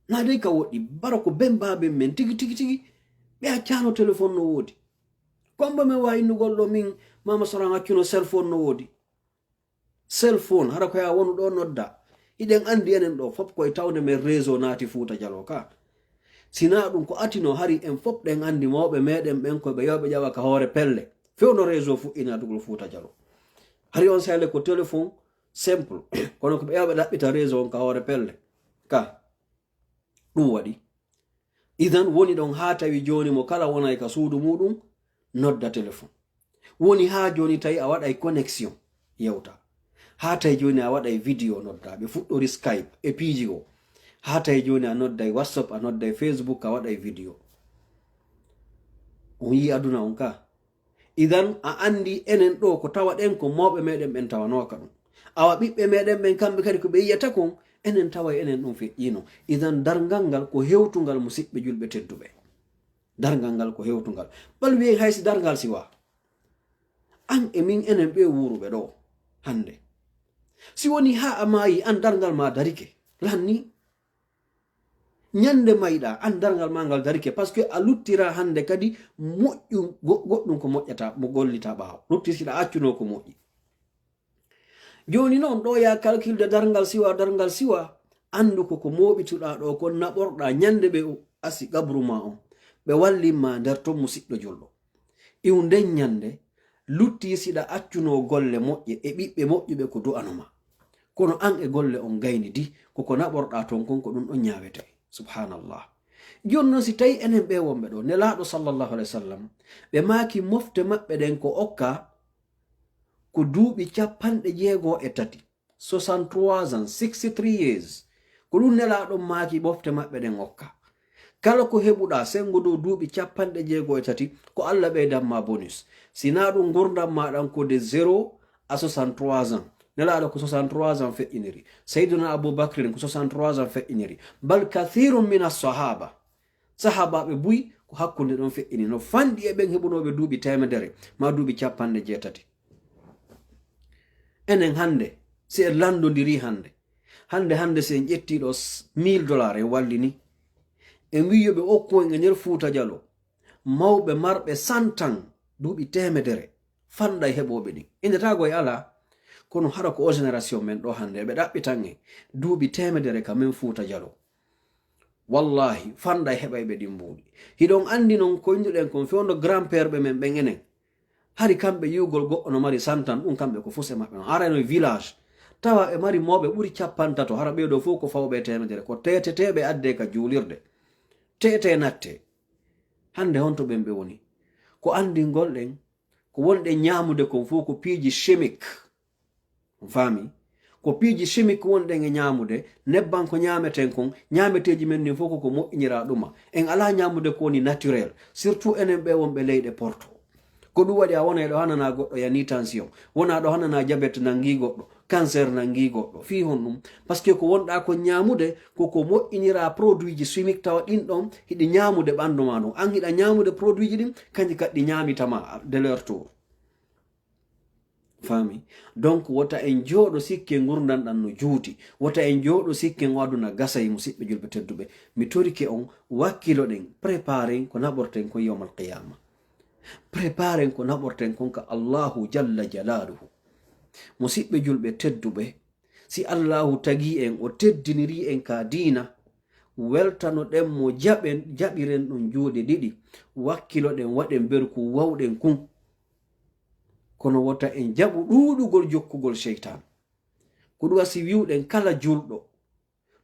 Speaker 1: na dey ka woɗɗi bara ko ben baben men tigi ɓe accano téléphone no woodi kombo men wa innugol ɗo min mama soran accino cellphone no woodi cellphone hara ko ya wonu ɗo nodda iɗen andi enen ɗo fop koye tawde men réseau naati Fuuta Jallo ka. sina ɗum ko atino hari en fop ɗen andi mawɓe meɗen ɓen koɓe yawɓe ƴawa ka hoore pelle fewno réseau fuɗɗinatugol Fuuta Jallo hari on sahle ko téléphone simple kono koɓe yawɓe ɗaɓɓita réseau on ka hoore pelle ka ɗum waɗi idan woni ɗon ha tawi joni mo kala wonay ka suudu muɗum nodda téléphone woni ha joni tawi a waɗay connexion yewta ha tawi joni a waɗay vidéo nodda ɓe fuɗɗori Skype e piiji o ha tawi joni a nodday WhatsApp a nodday Facebook a waɗay vidéo on yi aduna on ka. idan a andi enen ɗo ko tawa ɗen ko mawɓe meɗen ɓen tawanoka ɗum awa ɓiɓɓe meɗen ɓen kamɓe kadi ko ɓe yiyata kon enen tawa enen ɗum feƴƴino. idan dargal ngal ko hewtugal musidɓe julɓe tedduɓe, dargal ngal ko hewtugal ɓal wiyen haysi dargal siwa an e min enen ɓe wuruɓe ɗo hande si woni ha a maayi an dargal ma darike lanni nyande mayda andargal mangal darike parce que a luttira hande kadi moƴƴu goɗɗum ko moƴƴata mo gollita ɓaawo luttisiɗa accuno ko moƴƴi. joni noon ɗo ya calculde dargal siwa andu ko moɓituɗa ɗo ko naɓorɗa nyande ɓe asi gabru ma on ɓe wallinma nder ton musidɗo julɗo iw nden nyande luttisiɗa accuno golle moƴƴe e ɓiɓɓe moƴƴuɓe ko du'anoma kono an e golle on gayni di koko naɓorɗa ton kon ko ɗum ɗon ñawete. Subhanallah. jonnon si tawi enen ɓe wonɓe ɗo nelaɗo sallallahu alaihi wasallam ɓe maaki mofte maɓɓe ɗen ko okka ko duuɓi 63 63 ans 63 years ko ɗum nelaɗon maaki mofte maɓɓe ɗen okka. kala ko heɓuɗa sengo dow duuɓi 63 ko Allah ɓeydanma bonus sina ɗum gurdam maɗan ko de 0 à 63 ans nelaɗo ko 63 ans feƴƴiniri sayyiduna aboubacrin ko 63 ans feƴƴiniri bal kathirun min as-sahaba sahabaɓe buyi ko hakkunde ɗon feƴƴini no fanɗi e ɓen heɓunoɓe duuɓi 100 ma duuɓi 80. enen hande si en landodiri hande si en ƴettiɗo $1000 en wallini en wiyoɓe okku en e nder Fuuta Jallo mawɓe marɓe 100 ans duuɓi 100 fanɗa e heɓoɓe ɗin indetago e ala kono hara ko o génération men ɗo hande ɓe ɗaɓɓitan en duuɓi 100 ka men Fuuta Jallo wallahi fanɗa e heɓayɓe ɗin mbuuɗi hiɗon andi noon ko induɗen kon fewno grand père ɓe men ɓen enen hari kamɓe yiwgol goɗɗo no mari 100 ans ɗum kamɓe ko fuse maɓɓe on arano village tawa ɓe mari mawɓe ɓuri 50 hara ɓeɗo fof ko fawɓe 100 ko teteteɓe adde ka juulirde tete natte hande honto ɓen ɓe woni ko andingol ɗen ko wonɗen ñamude kon fof ko piiji chimique fami ko piiji chimique wonɗen e ñamude nebban ko ñameten kon ñameteji men ni fof ko moƴƴinira ɗuma en ala ñamude ko woni naturel surtout enen ɓe wonɓe leyɗe porto ko ɗum waɗi a wona ɗo hanana goɗɗo yani tension wona ɗo hanana diabete nangi goɗɗo cancer nangi goɗɗo fi hon ɗum par ce que ko wonɗa ko ñamude koko moƴƴinira produit ji chimique tawa ɗin ɗon hiɗi ñamude ɓandu ma ɗum an hiɗa ñamude produit ji ɗin kanji kadi ñamitama de leur tour fami donc wota en jooɗo sikke gurdan ɗan no juuti wota en jooɗo sikken waduna gasayi musidɓe julɓe tedduɓe mi torike on wakkilo ɗen préparer ko naɓorten ko yawmal qiyama préparer ko naɓorten kon ka Allahu jalla jalaluhu musidɓe julɓe tedduɓe si Allahu tagi en o teddiniri en ka diina weltano ɗen mo jaɓiren ɗum juuɗe ɗiɗi wakkilo ɗen waɗen berku wawɗen kun kono wota en jaɓu ɗuɗugol jokkugol sheytan ko ɗum wasi wiwɗen kala julɗo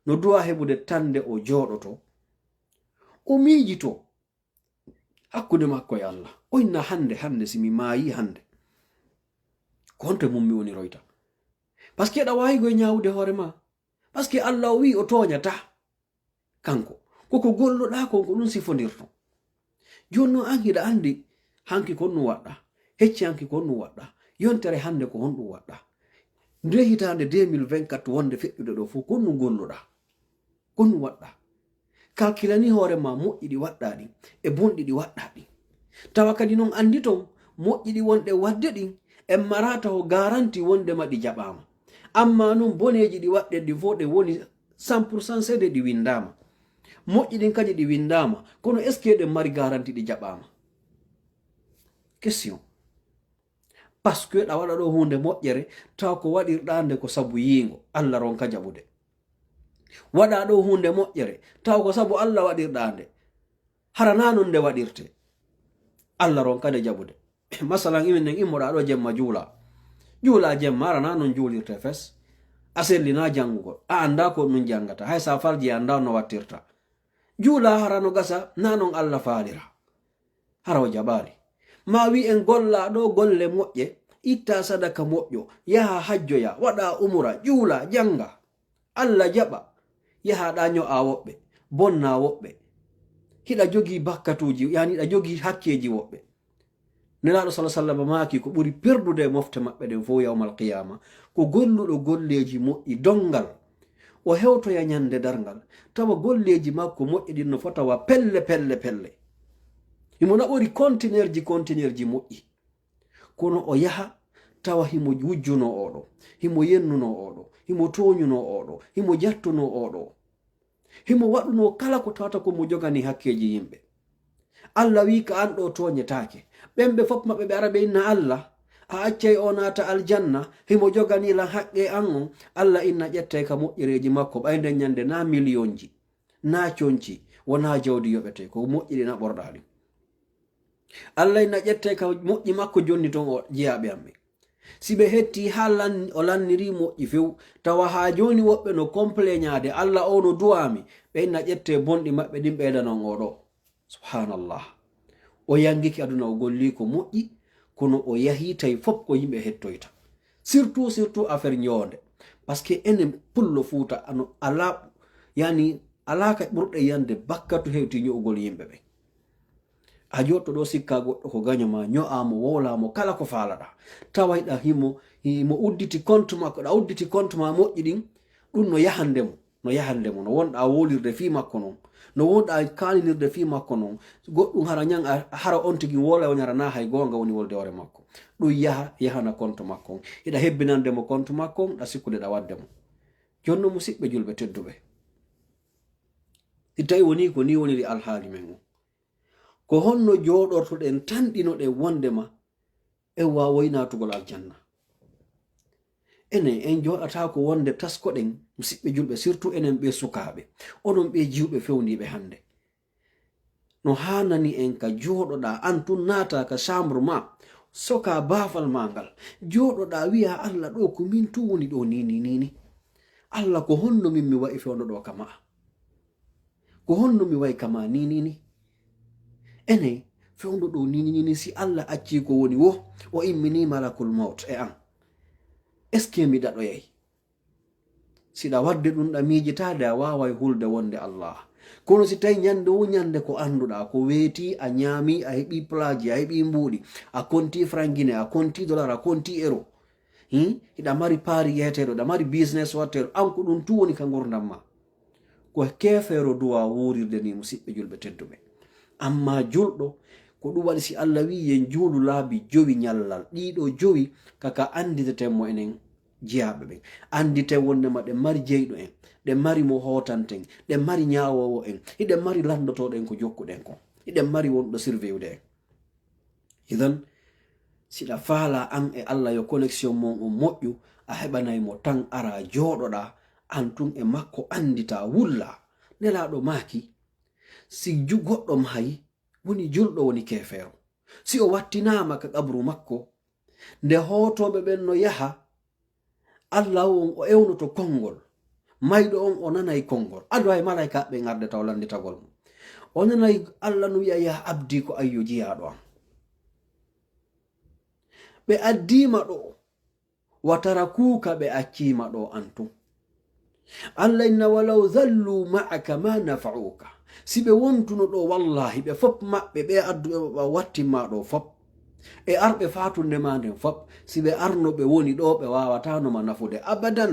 Speaker 1: no duwa heɓude tande o jooɗoto o miijito hakkude makko e Allah o inna hande si mi maayi hande ko honto mum mi woni royta par ce que ɗa wawigo e ñawude hoore ma par ce que Allah o wi o toñata kanko koko golloɗa kon ko ɗum sifondirto joni noon an hiɗa andi hanki kon ɗum waɗɗa hecci hanki kon ɗum waɗɗa yontere hande ko honɗum waɗɗa nde hitande 2024 wonde feƴƴude ɗo fof kon ɗum golluɗa kon ɗum waɗɗa kalkilani hoore ma moƴƴi ɗi waɗɗa ɗin e bonɗi ɗi waɗɗa ɗin tawa kadi noon andi ton moƴƴi ɗi wonɗe wadde ɗin en marata ho garanti wondema ɗi jaɓama amma noon boneji ɗi waɗɗe ɗi fof ɗe woni 100% seede ɗi windama moƴƴi ɗin kadi ɗi windama kono est ce que ɗen mari garanti ɗi jaɓama question par ce que ɗa waɗa ɗo hunde moƴƴere taw ko waɗirɗande ko sabu yiingo Allah ronka jaɓude waɗa ɗo hunde moƴƴere taw ko sabu Allah waɗirɗande harana non nde waɗirte Allah ronkade jaɓude masalan imin nen immoɗa ɗo jemma juula jemma harana non juulirte fes a sellina jangugol a anda ko nun jangata hay sa falji anda no wattirta juula harano gasa na non Allah faalira hara o jaɓali ma wi en golla ɗo golle moƴƴe itta sadaka moƴƴo yaha hajjoya waɗa umura juula janga Allah jaɓa yaha ɗa nyo'a woɓɓe bonna woɓɓe hiɗa jogi bakkatuji yani hiɗa jogi hakkeji woɓɓe nelaɗo sallam maaki ko ɓuri perdude mofte maɓɓe ɗen fo yawmal qiyama ko golluɗo golleji moƴƴi dongal o hewtoya nyande darngal tawa golleji makko moƴƴi ɗin no fotawa pelle himo naɓori conteneurji moƴƴi kono o yaha tawa himo wujjuno oɗo himo yennuno oɗo himo toñuno oɗo himo jattuno oɗo himo waɗuno kala ko tawata ko mo jogani hakkeji yimɓe. Allah wi ka an ɗo toñetake, ɓemɓe fof maɓɓe ɓe ara ɓe inna Allah a accay o naata aljanna, himo joganila haqqe an on. Allah inna ƴettay ka moƴƴereji makko ɓayde ñande na millionji na conci wona jawdi yoɓete ko moƴƴiri na ɓorɗaɗi. Allah inna ƴettay ka moƴƴi makko jonni ton o jeyaɓe amme. si ɓe hetti ha o lanniri moƴƴi few tawa ha joni woɓɓe no compleñade Allah o no duwami, ɓe inna ƴette bonɗi maɓɓe ɗin ɓeydanon oɗo. Subhanallah, o yangiki aduna o golli ko moƴƴi kono o yahi tawi fof ko yimɓe hettoyta, surtout affaire ñoonde. par ce que enen pullo Fuuta ano ala yani alaka ɓurɗe yande bakkatu hewti ño'ugol yimɓe ɓe. a jotto ɗo sikka goɗɗo ko gañoma ño'amo wowlamo kala ko faalaɗa tawayɗa himo udditi compte makko, ɗa udditi compte ma moƴƴi ɗin, ɗum no yahandemo no wonɗa wolirde fi makko non, no wonɗa kalinirde fi makko non. goɗɗum hara ñan hara on tigi wola o ñara na hay gonga woni wolde hore makko, ɗum yahana compte makko iɗa hebbinandemo compte makko ɗa sikkude ɗa waddemo. jonno musidɓe julɓe tedduɓe, si tawi woni ko ni woniri alhaali men o, ko honno joɗortoɗen tanɗinoɗen wondema en wawoy natugol aljanna. enen en joɗata ko wonde taskoɗen musidɓe julɓe, surtout enen ɓe sukaɓe, onon ɓe jiwɓe fewndiɓe hande. no hanani en ka joɗoɗa an tun nata ka chambre ma, soka bafal ma ngal, joɗoɗa wiya Allah ɗo ko min tu woni ɗo nini Allah ko honno min mi wa'i fewndo ɗo kama, ko honno mi wa'i kama ni enen fewndo ɗo nini si Allah acci ko woni wo o immini malakul maut e an, est ce que mi ɗaɗoyay? siɗa wadde ɗum ɗa miijitade a waway hulde wonde Allah. kono si tawi ñande wo ñande ko anduɗa ko weeti a ñaami, a heɓi plaji, a heɓi mbuuɗi, a konti frangine, a konti dollar, a konti euro, hiɗa mari paari yeteɗo, ɗa mari business watteɗo, an ko ɗum tu woni ka gurdam ma, ko kefeero duwa wurirde ni musidɓe julɓe tedduɓe. amma julɗo ko ɗum waɗi si Allah wi yen juulu laabi 5 ñallal, ɗiɗo 5 kaka anditetenmo enen jiyaɓe ɓen, anditen wondema ɗe mari jeyɗo en, ɗe mari mo hotanten, ɗe mari ñawowo en, hiɗen mari landotoɗen ko jokkuɗen ko, hiɗen mari wonɗo surveillde en. idan siɗa faala an e Allah yo connexion mon o moƴƴu, a heɓanaymo tan ara joɗoɗa an tun e makko andita wulla. nelaɗo maaki si goɗɗo mayi woni julɗo woni kefeero, si o wattinama ka kabru makko, nde hotoɓe ɓen no yaha Allah on o ewnoto konngol, mayɗo on o nanay konngol, adu hay malaika ɓe garde taw landitagol mum, o nanay Allah no wiya ya abdi ko ayyo jiyaɗo am, ɓe addima ɗo watara kuuka ɓe accima ɗo antu. Allah inna walaw dhallu ma'aka ma nafa'uka, si ɓe wontuno ɗo wallahi ɓe fop maɓɓe ɓe adduɓe wattimma ɗo fop e arɓe fatunde ma nden fop, si ɓe arno ɓe woni ɗo ɓe wawatanoma nafude abadan.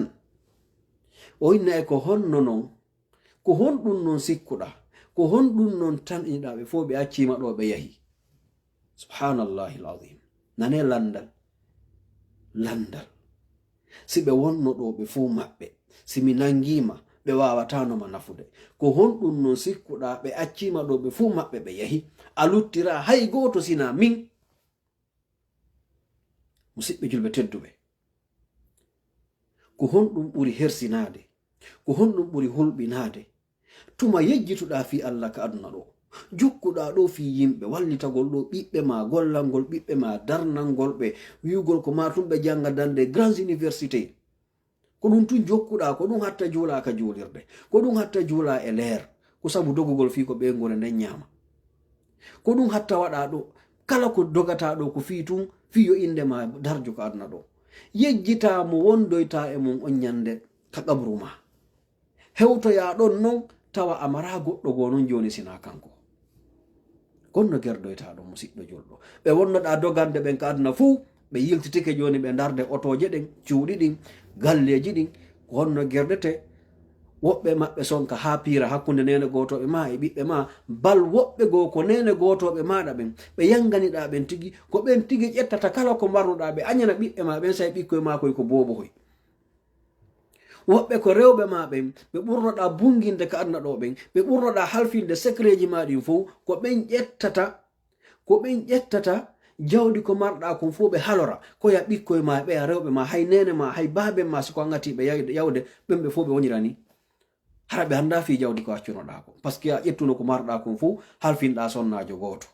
Speaker 1: o inna e ko honno non, ko honɗum non sikkuɗa, ko honɗum non tan iniɗa ɓe fo ɓe accima ɗo ɓe yahi. subhanallahi alazim, nane landal si ɓe wonno ɗo ɓe fo maɓɓe, si mi nangima ɓe wawatanoma nafude, ko honɗum non sikkuɗa ɓe accima ɗo ɓe fo maɓɓe ɓe yahi, a luttira hay goto sina min. musidɓe julɓe tedduɓe, ko honɗum ɓuri hersinade, ko honɗum ɓuri hulɓinade, tuma yejjituɗa fi Allah ka aduna ɗo, jokkuɗa ɗo fi yimɓe, wallitagol ɗo ɓiɓɓe ma, gollalngol ɓiɓɓe ma, darnalngol ɓe, wiugol ko ma tum ɓe janga dande grands université, ko ɗum tun jokkuɗa, ko ɗum hatta juula ka juulirde, ko ɗum hatta juula e leer, ko sabu dogugol fi ko ɓe ngure nden ñama, ko ɗum hatta waɗa ɗo kala ko dogata ɗo ko fi tun fiyo inde ma darjo ko aduna ɗo, yejjita mo wondoyta e mum on ñande ka kabru ma, hewtoya ɗon non tawa amara goɗɗo go non joni sina kanko. gonno gerdoyta ɗo musidɗo julɗo, ɓe wonnoɗa dogande ɓen ka aduna fuu ɓe yiltitike joni ɓe darde otoje ɗen, cuuɗi ɗin, galleji ɗin, ko honno gerdete. woɓɓe maɓɓe sonka ha piira hakkunde nene gotoɓe ma e ɓiɓɓe ma, bal woɓɓe goo ko nene gotoɓe maɗa ɓen ɓe yanganiɗa ɓen tigi, ko ɓen tigi ƴettata kala ko mbarnoɗa ɓe añana ɓiɓɓe ma ɓen say ɓikkoye ma koye ko bobohoy. woɓɓe ko rewɓe ma ɓen ɓe ɓurnoɗa bunginde ka annaɗo ɓen ɓe ɓurnoɗa halfinde secreji maɗin fo ko ɓen ƴettata jawdi ko marɗa kon fo ɓe halora ko ya ɓikkoye ma ɓe a rewɓe ma hay nene ma hay baben ma siko angati ɓe yawde ɓen ɓe fo ɓe wonirani hara ɓe handa fi jawdi ko accunoɗa ko par ce que a ƴettuno ko marɗa kon fo halfinɗa sonnajo goto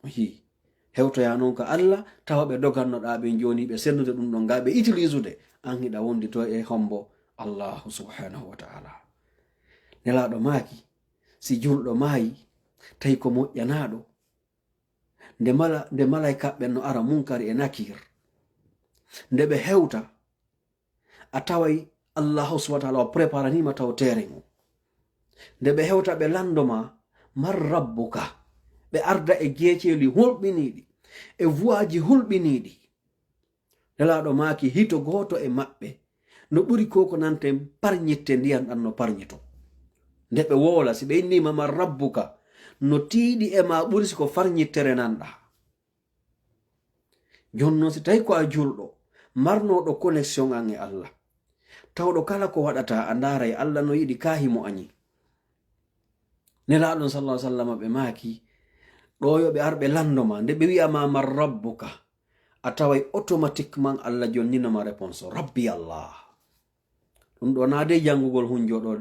Speaker 1: hi hewtoya noon ka Allah tawa ɓe dogannoɗa ɓen joni ɓe sendude ɗum ɗon ga ɓe utilisude an hiɗa wondi to e hombo allahu subhanahu wa ta'ala. Nelaɗo maaki si julɗo maayi tawi ko moƴƴanaɗo nde malaika ɓen no ara munkar e nakir nde ɓe hewta a tawai allahu subhanahu wa ta'ala o préparanima taw teren o nde ɓe hewta ɓe landoma man rabbuka ɓe arda e geeceli hulɓiniɗi e voaji hulɓiniɗi. Nelaɗo maaki hito goto e maɓɓe no ɓuri koko nanten parñitte ndiyan ɗan no parñito nde ɓe wola si ɓe innima man rabbuka no tiiɗi e ma ɓuri siko farñittere nanɗa. Jonnon si tawi ko a julɗo marnoɗo connexion an e Allah tawɗo kala ko waɗata a ndara e Allah no yiɗi kahimo añi. Nelaɗon sallallahu alaihi wasallam ɓe maaki ɗo yo ɓe arɓe landoma nde ɓe wi'ama man rabbuka a tawai automatiquement Allah jonninoma réponse o rabbi Allah. ɗum ɗo nade jangugol hunjoɗo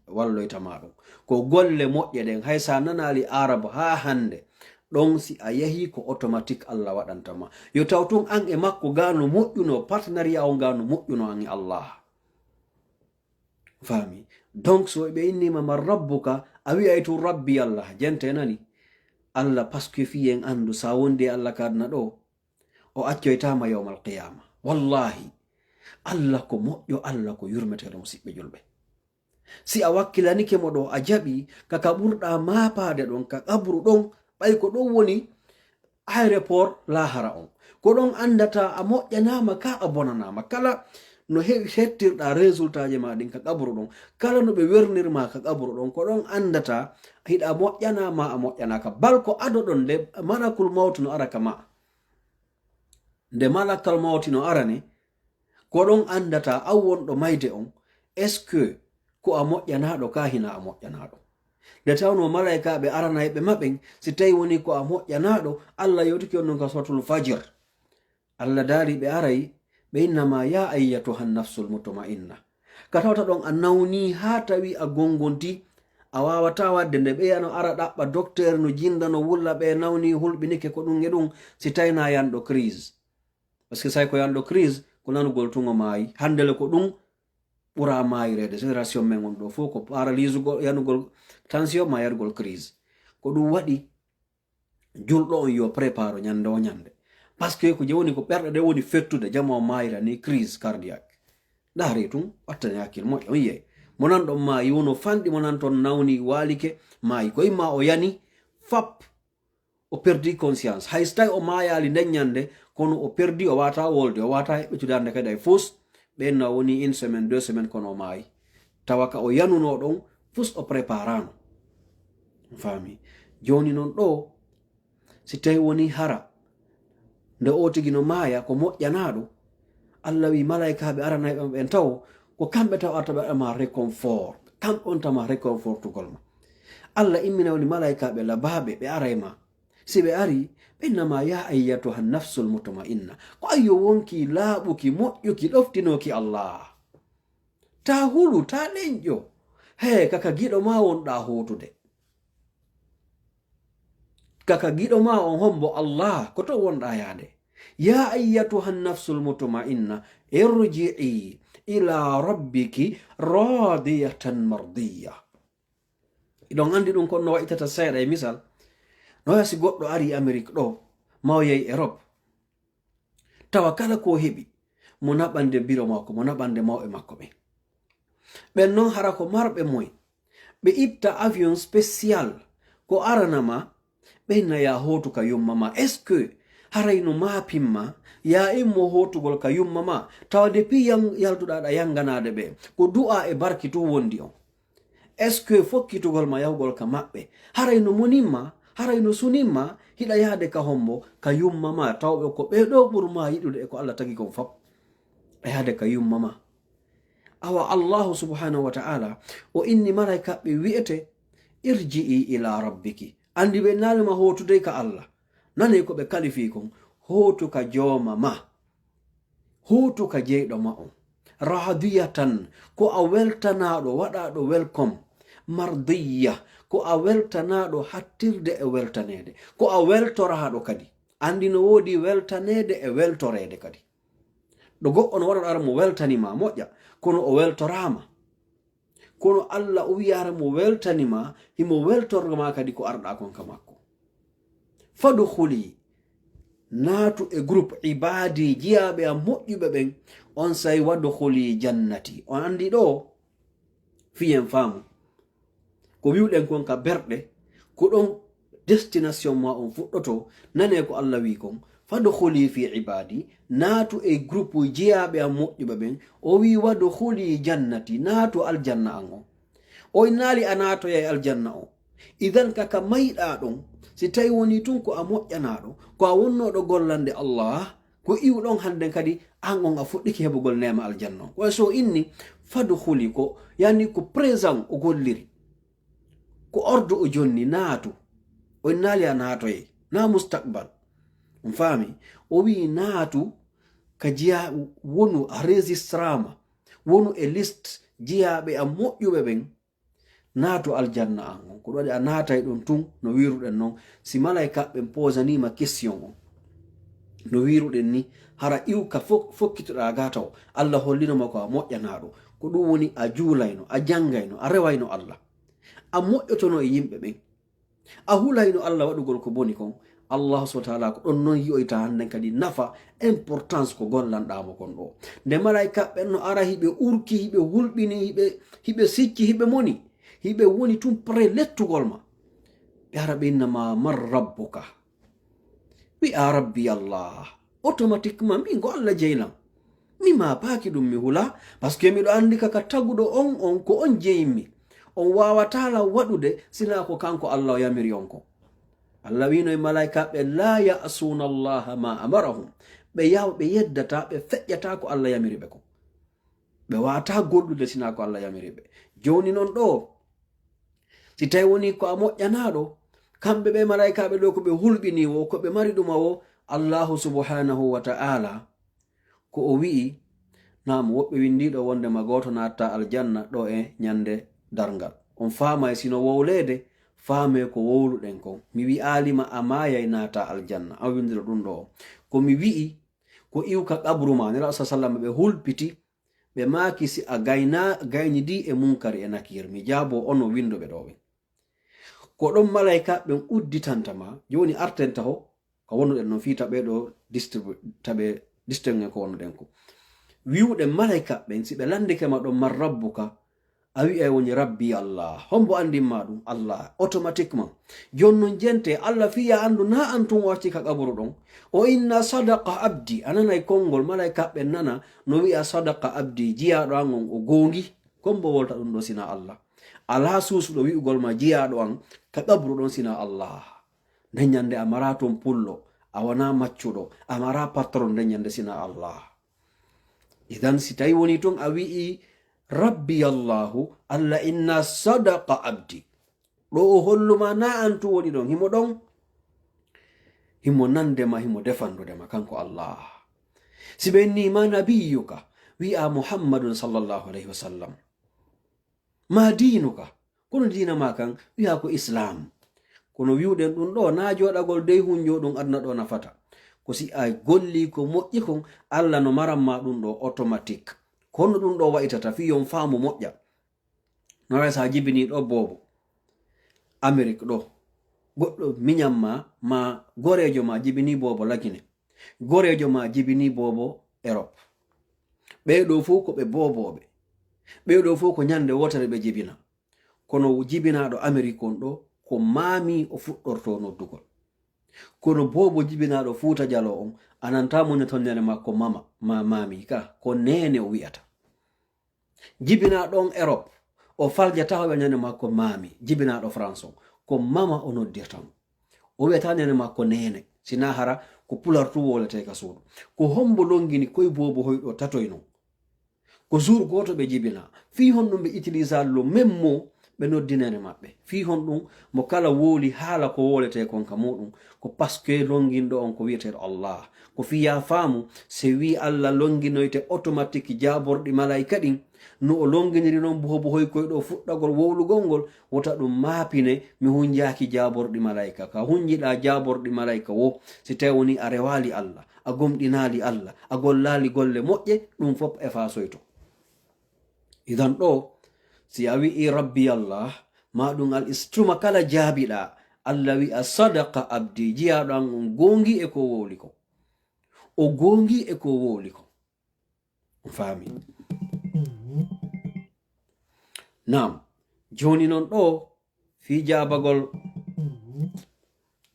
Speaker 1: walloytama ɗum ko golle moƴƴe ɗen hay sa nanali arab ha hande ɗon si a yahi ko automatique Allah waɗantama yo taw tun an e makko gano moƴƴuno partenariat o gano moƴƴuno an e Allah fami. Donc so ɓe innima man rabbuka a wi'ay tu rabbi Allah jente nani Allah parce que fiyen andu sa wondi Allah kadna ɗo o accoytama yawmal qiyama. Wallahi Allah ko moƴƴo Allah ko yurmetere musidɓe julɓe. Si a wakkilanike mo ɗo a jaɓi kaka ɓurɗa mapade ɗon ka qabru ɗon ɓay ko ɗon woni aéroport lahara on ko ɗon andata a moƴƴanama ka a bonanama kala no hettirɗa résultat je maɗin ka qabru ɗon kala no ɓe wernirma ka qabru ɗon ko ɗon andata hiɗa moƴƴanama a moƴƴanaka bal ko ado ɗon nde malakul mawti no ara ka ma nde malakal mawti no arane ko ɗon andata an wonɗo mayde on est ce que ko a moƴƴanaɗo ka hina a moƴƴanaɗo nde tawno malaika ɓe aranayɓe maɓen si tawi woni ko a moƴƴanaɗo Allah yewtiki on non ka suratul fajr Allah daari ɓe arayi ɓe innama ya ayyatuha nafsul mutma'inna ka tawta ɗon a nawni ha tawi a gongonti a wawata wadde nde ɓeya no ara ɗaɓɓa docteur no jinda no wulla ɓe nawni hulɓinike ko ɗum e ɗum si tawina yanɗo crise par ce que say ko yanɗo crise ko nanugol tungo maayi handele ko ɗum ɓura maayirede génération men on ɗo fof ko paralyse gol yanugol tension ma yargol crise ko ɗum waɗi julɗo on yo prépare ñande o ñande par ce que ko je woni ko ɓerɗe ɗe woni fettude jama o maayira ni crise cardiaque ɗaari tum wattani hakkille moƴƴo on yiyey mo nan ɗon maayi wono fanɗi mo nan toon nawni waalike maayi ko imma o yani fap o perdi conscience hay so tawi o maayali nden ñande kono o perdi o wata wolde o wata heɓɓitude hande kadi ay fos ɓenna woni 1 semaine 2 semaine kono o maayi tawa ka o yanuno ɗon fus o préparano fami. Joni noon ɗo si tawi woni hara nde o tigi no maaya ko moƴƴanaɗo Allah wi malaikaɓe aranayɓe ɓen taw ko kamɓe taw arta ɓe waɗama réconfort kamɓe on tama réconfortugol ma Allah immina woni malaikaɓe labaɓe ɓe ara e ma si ɓe ari ɓennama ya ayyatuha nafsul mutma'inna ko ayyo wonki laaɓuki moƴƴuki ɗoftinoki Allah ta hulu ta leñƴo he kaka giɗo ma wonɗa hotude kaka giɗo ma on hombo Allah ko to wonɗa yaade ya ayyatuha nafsul mutma'inna irji'i ila rabbiki radiyatan mardiya. Iɗon andi ɗum kon no wa'itata seeɗa e misal no yasi goɗɗo ari Amérique ɗo ma o yehi Europe tawa kala ko heɓi mo naɓande biro makko mo naɓande mawɓe makko ɓen noon hara ko marɓe moy ɓe itta avion spécial ko aranama ɓenna ya hotu ka yummama est ce que harayno mapinma ya immo hotugol ka yummama tawa depuis yaltuɗaɗa yanganade ɓe ko du'a e barki tu wondi on est ce que fokkitugol ma yahugol ka maɓɓe harayno moninma harayno sunimma hiɗa yahde ka hombo ka yummama tawɓe ko ɓeɗo ɓurma yiɗude e ko Allah tagi kon fop ayade ka yummama awa allahu subhanahu wa ta'ala o inni malaika be wi'ete irji'i ila rabbiki andi be nalma hotude ka Allah nane ko be kalifi kon hotu ka joma ma hotu ka jeydo ma on radiyatan ko a weltanado wadado welcome mardiya ko a weltanado hattirde e weltanede ko a weltorado kadi andi no wodi weltanede e weltorede kadi do goɗɗo no waɗa mo weltanima moƴƴa kono o weltorama kono Allah o wiyara mo weltanima himo weltorma kadi ko arɗa kon ka makko fadkhuli naatu e groupe ibadi jiyaɓe am moƴƴuɓe ɓen on say wadkhuli jannati on andi ɗo fiyen faamu ko wiwɗen kon ka berɗe ko ɗon destination ma on fuɗɗoto nane ko Allah wi kon fadkhuli fi ibadi naatu e groupe jiyaɓe am moƴƴuɓe ɓen o wi wadkhuli jannati naatu aljanna an o naali a naatoya e aljanna o idan kaka mayɗa ɗon si tawi woni tun ko a moƴƴanaɗo ko a wonnoɗo gollande Allah ko iwɗon hande kadi an on a fuɗɗiki heɓugol nema aljanna o way so inni fadkhuli ko yani ko présent o golliri ko ordre o jonni naatu o naali a naatoye na mustaqbal on faami o wi naatu ka jiya wonu a registrama wonu e liste jiyaɓe a moƴƴuɓe ɓen naatu aljanna an on ko waɗi a naatay ɗon tun no wiruɗen noon si malaika ɓen posanima question on no wiruɗen ni hara iwka fokkitoɗa gata o Allah hollinoma ko a moƴƴanaɗo ko ɗum woni a juulayno a jangayno a rewayno Allah a moƴƴotono e yimɓe ɓen a hulayno Allah waɗugol ko boni kon Allah subhanahu wa ta'ala ko ɗon noon yi'oyta handen kadi nafa importance ko gollanɗamo kon ɗo nde malaika ɓen no ara hiɓe urki hiɓe hulɓini hiɓe sikki hiɓe moni hiɓe woni tun pre lettugol ma ɓe ara ɓe innama man rabbuka wi'a rabbi Allah automatiquement min go Allah jeylam mima paaki ɗum mi hula par ce que miɗo andi kaka taguɗo on ko on jeyimmi on wawatala waɗude sina ko kanko Allah o yamiri on ko Allah wino e malaika ɓe la ya'suna Allah ma amarahum ɓe yeddata ɓe feƴƴata ko Allah yamiri ɓe ko ɓe wata gollude sina ko Allah yamiri ɓe joni non ɗo si tawi woni ko a moƴƴanaɗo kamɓe ɓe malaikaɓe ɗo ko ɓe hulɓini wo ko ɓe mari ɗuma wo Allahu subhanahu wa ta'ala ko o wi'i nam woɓɓe windiɗo wondema goto natta aljanna ɗo e nyande darngal on faama e sino wowlede faame ko wowluɗen kon mi wi'alima a mayay naata aljanna a windiro ɗum ɗo ko mi wi'i ko iwka qabru ma nira sa sallam ɓe hulpiti ɓe maaki si a gaynidi e munkari e nakir mi jaabo ono windoɓe ɗo ɓe ko ɗon malaika ɓen udditantama joni artenta ho ko wonnoɗen no fiita ɓe ɗo taɓe distingue ko wonnoɗen ko wiwɗen malaika ɓen si ɓe landikema ɗon man rabbuka a wi'ay woni rabbi Allah hombo andinma ɗum Allah automatiquement jonnon jente Allah fiya andu na antun warti ka qabru ɗon o inna sadaqa abdi ananay konngol malaika ɓen nana no wi'a sadaqa abdi jiyaɗo an on o gongi kombo wolta ɗum ɗo sina Allah ala susuɗo wi'ugol ma jiyaɗo an ka qabru ɗon sina Allah nden nyande a mara ton pullo a wana maccuɗo a mara patron nden nyande sina Allah idan si tawi woni ton a wi'i rabbi Allahu Allah inna sadaqa abdi ɗo o holluma na antu woni ɗon himo ɗon himo nandema himo defandudema kanko Allah si ɓe nima nabiyuka wi'a Muhammadun sallallahu alaihi wasallam ma dinuka kono dina ma kan wi'a ko islam kono wiwɗen ɗum ɗo na joɗagol dey hunjo ɗum adna ɗo nafata ko si a golli ko moƴƴi kon Allah no maranma ɗum ɗo automatique kono ɗum ɗo wa'itata fiyon faamu moƴƴa no way sa jibini ɗo bobo Amérique ɗo goɗɗo miñamma ma gorejo ma jibini bobo lagine gorejo ma jibini bobo Europe ɓeɗo fo ko ɓe boboɓe ɓeɗo fo ko nyande wotere ɓe jibina kono jibinaɗo Amérique on ɗo ko mami o fuɗɗorto noddugol kono bobo jibinaɗo Fuuta Jalo on ananta mone ton nene makko mami ka ko nene o wi'ata jibinaɗo on Europe o faljata o nene makko mami jibinaɗo France on ko mama o noddirta o wi'ata nene makko nene sina hara ko pulartu wolete ka suudu ko hombo longini koye bobo hoyɗo tatoyno ko jour goto ɓe jibina fi hon ɗum ɓe utilisa lo même mo ɓe noddinere maɓɓe fi hon ɗum mo kala woli haala ko wolete kon ka muɗum ko pasque longinɗo on ko wiyeteɗo Allah ko fiya faamu se wi Allah longinoyte automatique jaborɗi malaika ɗin no o longiniri noon bohobo hoy koyɗo fuɗɗagol wowlugol ngol wota ɗum maapine mi hunjaki jaborɗi malaika ka hunjiɗa jaborɗi malaika wo si tawi woni a rewali Allah a gomɗinali Allah a gollali golle moƴƴe ɗum fof e fasoyto idan ɗo si a wi'i rabbi Allah ma ɗum al istuma kala jaabiɗa Allah wi'a sadaka abdi jiyaɗo an on gongi e ko wowli ko o gongi e ko wowli ko on faami nam joni noon ɗo fi jabagol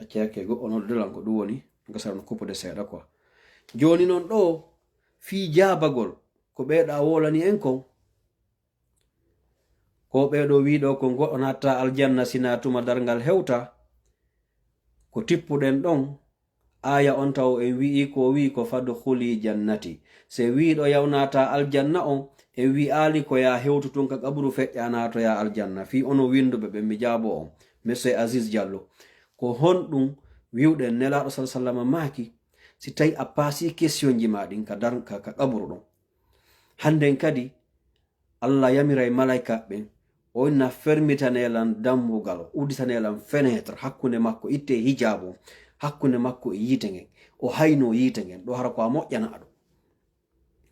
Speaker 1: acceke go ono dolan ko ɗum woni gasarno kuppude seeɗa quoi joni noon ɗo fi jabagol ko ɓeeɗa wolani en kon ko ɓeɗo wiɗo ko goɗɗo natta aljanna sina tuma dargal hewta ko tippuɗen ɗon aya on taw en wi'i ko wi ko fadkhuli jannati se wiɗo yawnata aljanna on e wi'ali ko ya hewtu tun ka kaburu feƴƴanato ya aljanna fi ono winduɓe ɓe mi jaabo on monsieur Aziz Diallo ko honɗum wiwɗen nelaɗo sallam maki si tawi a paasi question ji maɗin ka kaburu ɗon hannden kadi Allah yamira e malaika ɓen o inna fermitanelan dambugal uditanelan fenêtre hakkunde makko itte hijabu hakkunde makko e yite ngen o hayno yite ngen ɗo hara ko a moƴƴana ɗo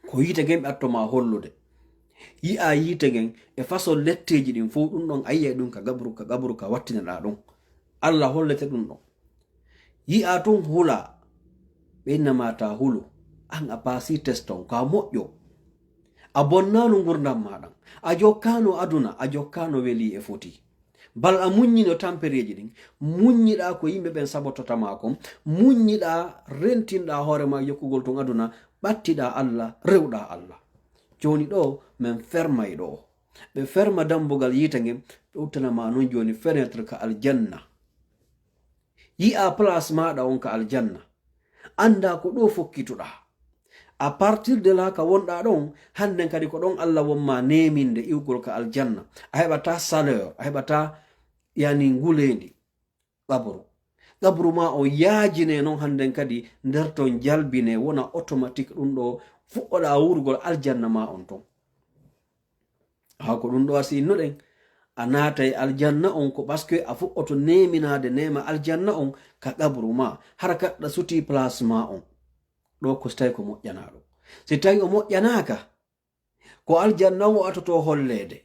Speaker 1: ko yite ngen ɓe attoma hollude yi'a yite ngen e façon letteji ɗin fo ɗum ɗon ayiya ɗum ka gabru ka wattineɗa ɗum Allah hollete ɗum ɗon yi'a tun hula ɓe innamata hulu an a paasi teston ka moƴƴo a bonnano gurdam maɗan a jokkano aduna a jokkano weli e foti bal a muññino tampereji ɗin muññiɗa ko yimɓe ɓen sabototama kon muññiɗa rentinɗa hoorema yokkugol ton aduna ɓattiɗa Allah rewɗa Allah joni ɗo min fermay ɗo ɓe ferma dambugal yita ngen ɓe uttanama non joni fenêtre ka aljanna yi'a place maɗa on ka aljanna anda ko ɗo fokkituɗa a partir de là ka wonɗa ɗon hannden kadi ko ɗon Allah wonma neminde iwgol ka aljanna a heɓata saleur a heɓata yani ngulendi gabru ma o yaajine noon hannden kadi nder ton jalbine wona automatique ɗum ɗo fuɗɗoɗa wurgol aljanna ma on ton hako ɗum ɗo asi innuɗen a naata e aljanna on ko parce a fuɗɗoto neminade nema aljanna on ka gabru ma har kaɗɗa suti place ma on ɗo ko so tawi ko moƴƴanaɗo si tawi o moƴƴanaka ko aljanna o atoto hollede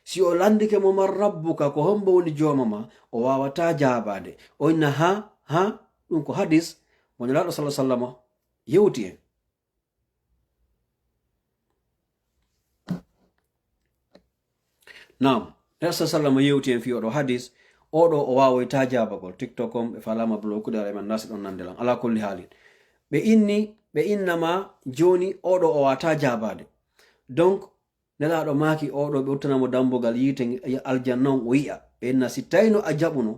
Speaker 1: si o landike mo man rabbuka ko hombo woni jooma ma o wawata jabade o inna ha ɗum ko hadis mo nelaɗo sallah sallam yewti en nam nelaɗo sallam yewti en fi oɗo hadis oɗo o wawoyta jabagol tiktok on ɓe falama blokude ala man nasi ɗon nandelan ala kulli haalin ɓe innama joni oɗo o wata jabade donc nelaɗo maki oɗo ɓe uttanamo dambugal yite aljanna on o yi'a ɓe inna si tawino a jaɓuno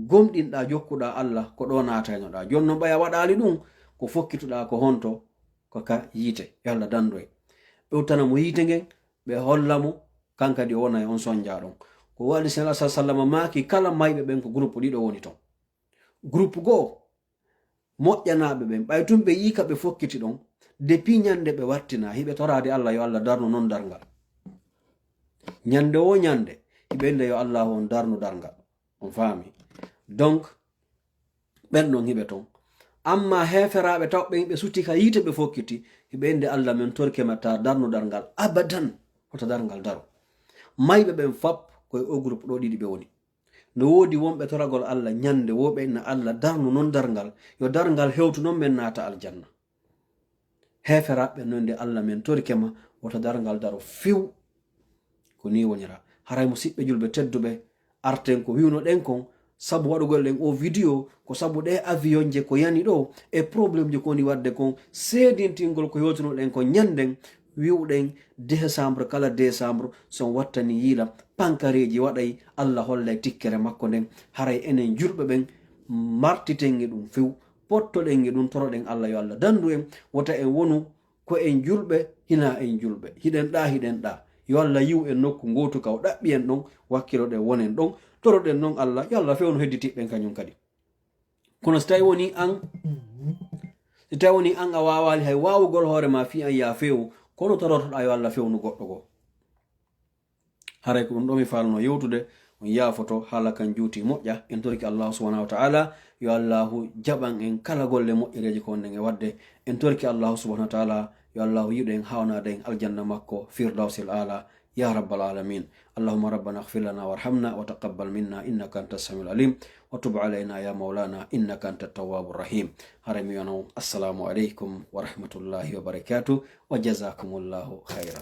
Speaker 1: gomɗinɗa jokkuɗa Allah ko ɗo nataynoɗa joni noon ɓaya waɗali ɗum ko fokkituɗa ko honto koka yite yo Allah dando e ɓe uttanamo yite ngen ɓe hollamo kankadi o wona e on sonja ɗon ko waɗi sala sallam maki kala mayɓe ɓen ko groupe ɗiɗo woni ton groupe goo moƴƴanaɓe ɓen ɓay tun ɓe yika ɓe fokkiti ɗon depuis ñande ɓe wattina hiɓe torade Allah yo Allah darno non darngal ñande o ñande hiɓe nde yo Allah on darno darngal on faami donc ɓen ɗon hiɓe ton amma heferaɓe taw ɓe ɓe sutti ka yite ɓe fokkiti hiɓe nde Allah men torkemata darno darngal abadan hota darngal daro mayɓe ɓen fap koye o groupe ɗo ɗiɗi ɓe woni no woodi wonɓe toragol Allah ñande woɓe inna Allah darnu non darngal yo darngal hewtu non men naata aljanna heferaɓe noon nde Allah men torkema wota darngal daro few ko ni wonira haray musidɓe julɓe tedduɓe arten ko wiwno ɗen kon sabu waɗugol ɗen o vidéo ko sabu ɗe avion je ko yani ɗo e probléme je koni wadde kon seedintingol ko yewtunoɗen ko ñanden wiwɗen décembre kala décembre son wattani yiila pankareji waɗay Allah hollay tikkere makko nden haray enen julɓe ɓen martitengi ɗum few pottoɗen e ɗum toroɗen Allah yo Allah dandu en wota en wonu ko en julɓe hina en julɓe hiɗen ɗa yo Allah yiw en nokku ngotu ka o ɗaɓɓi en ɗon wakkiloɗen wonen ɗon toroɗen noon Allah yo Allah fewno hedditiɓɓen kañum kadi kono so tawi woni an a wawali hay wawugol hoore ma fi an ya fewu kono torotoɗa yo Allah fewnu goɗɗo go haray ko ɗum ɗo mi falno yewtude on yaafoto haala kan juuti moƴƴa en torki allahu subhanahu wa ta'ala yo allahu jaɓan en kala golle moƴƴereji ko wonnen e wadde en torki allahu subhanahu wa ta'ala yo allahu yiɗo en hawnade en aljanna makko firdausil ala ya rabbal alamin اللهم ربنا اغفر لنا وارحمنا وتقبل منا إنك أنت السميع العليم وتب علينا يا مولانا إنك أنت التواب الرحيم هرميانو السلام عليكم ورحمة الله وبركاته وجزاكم الله خيرا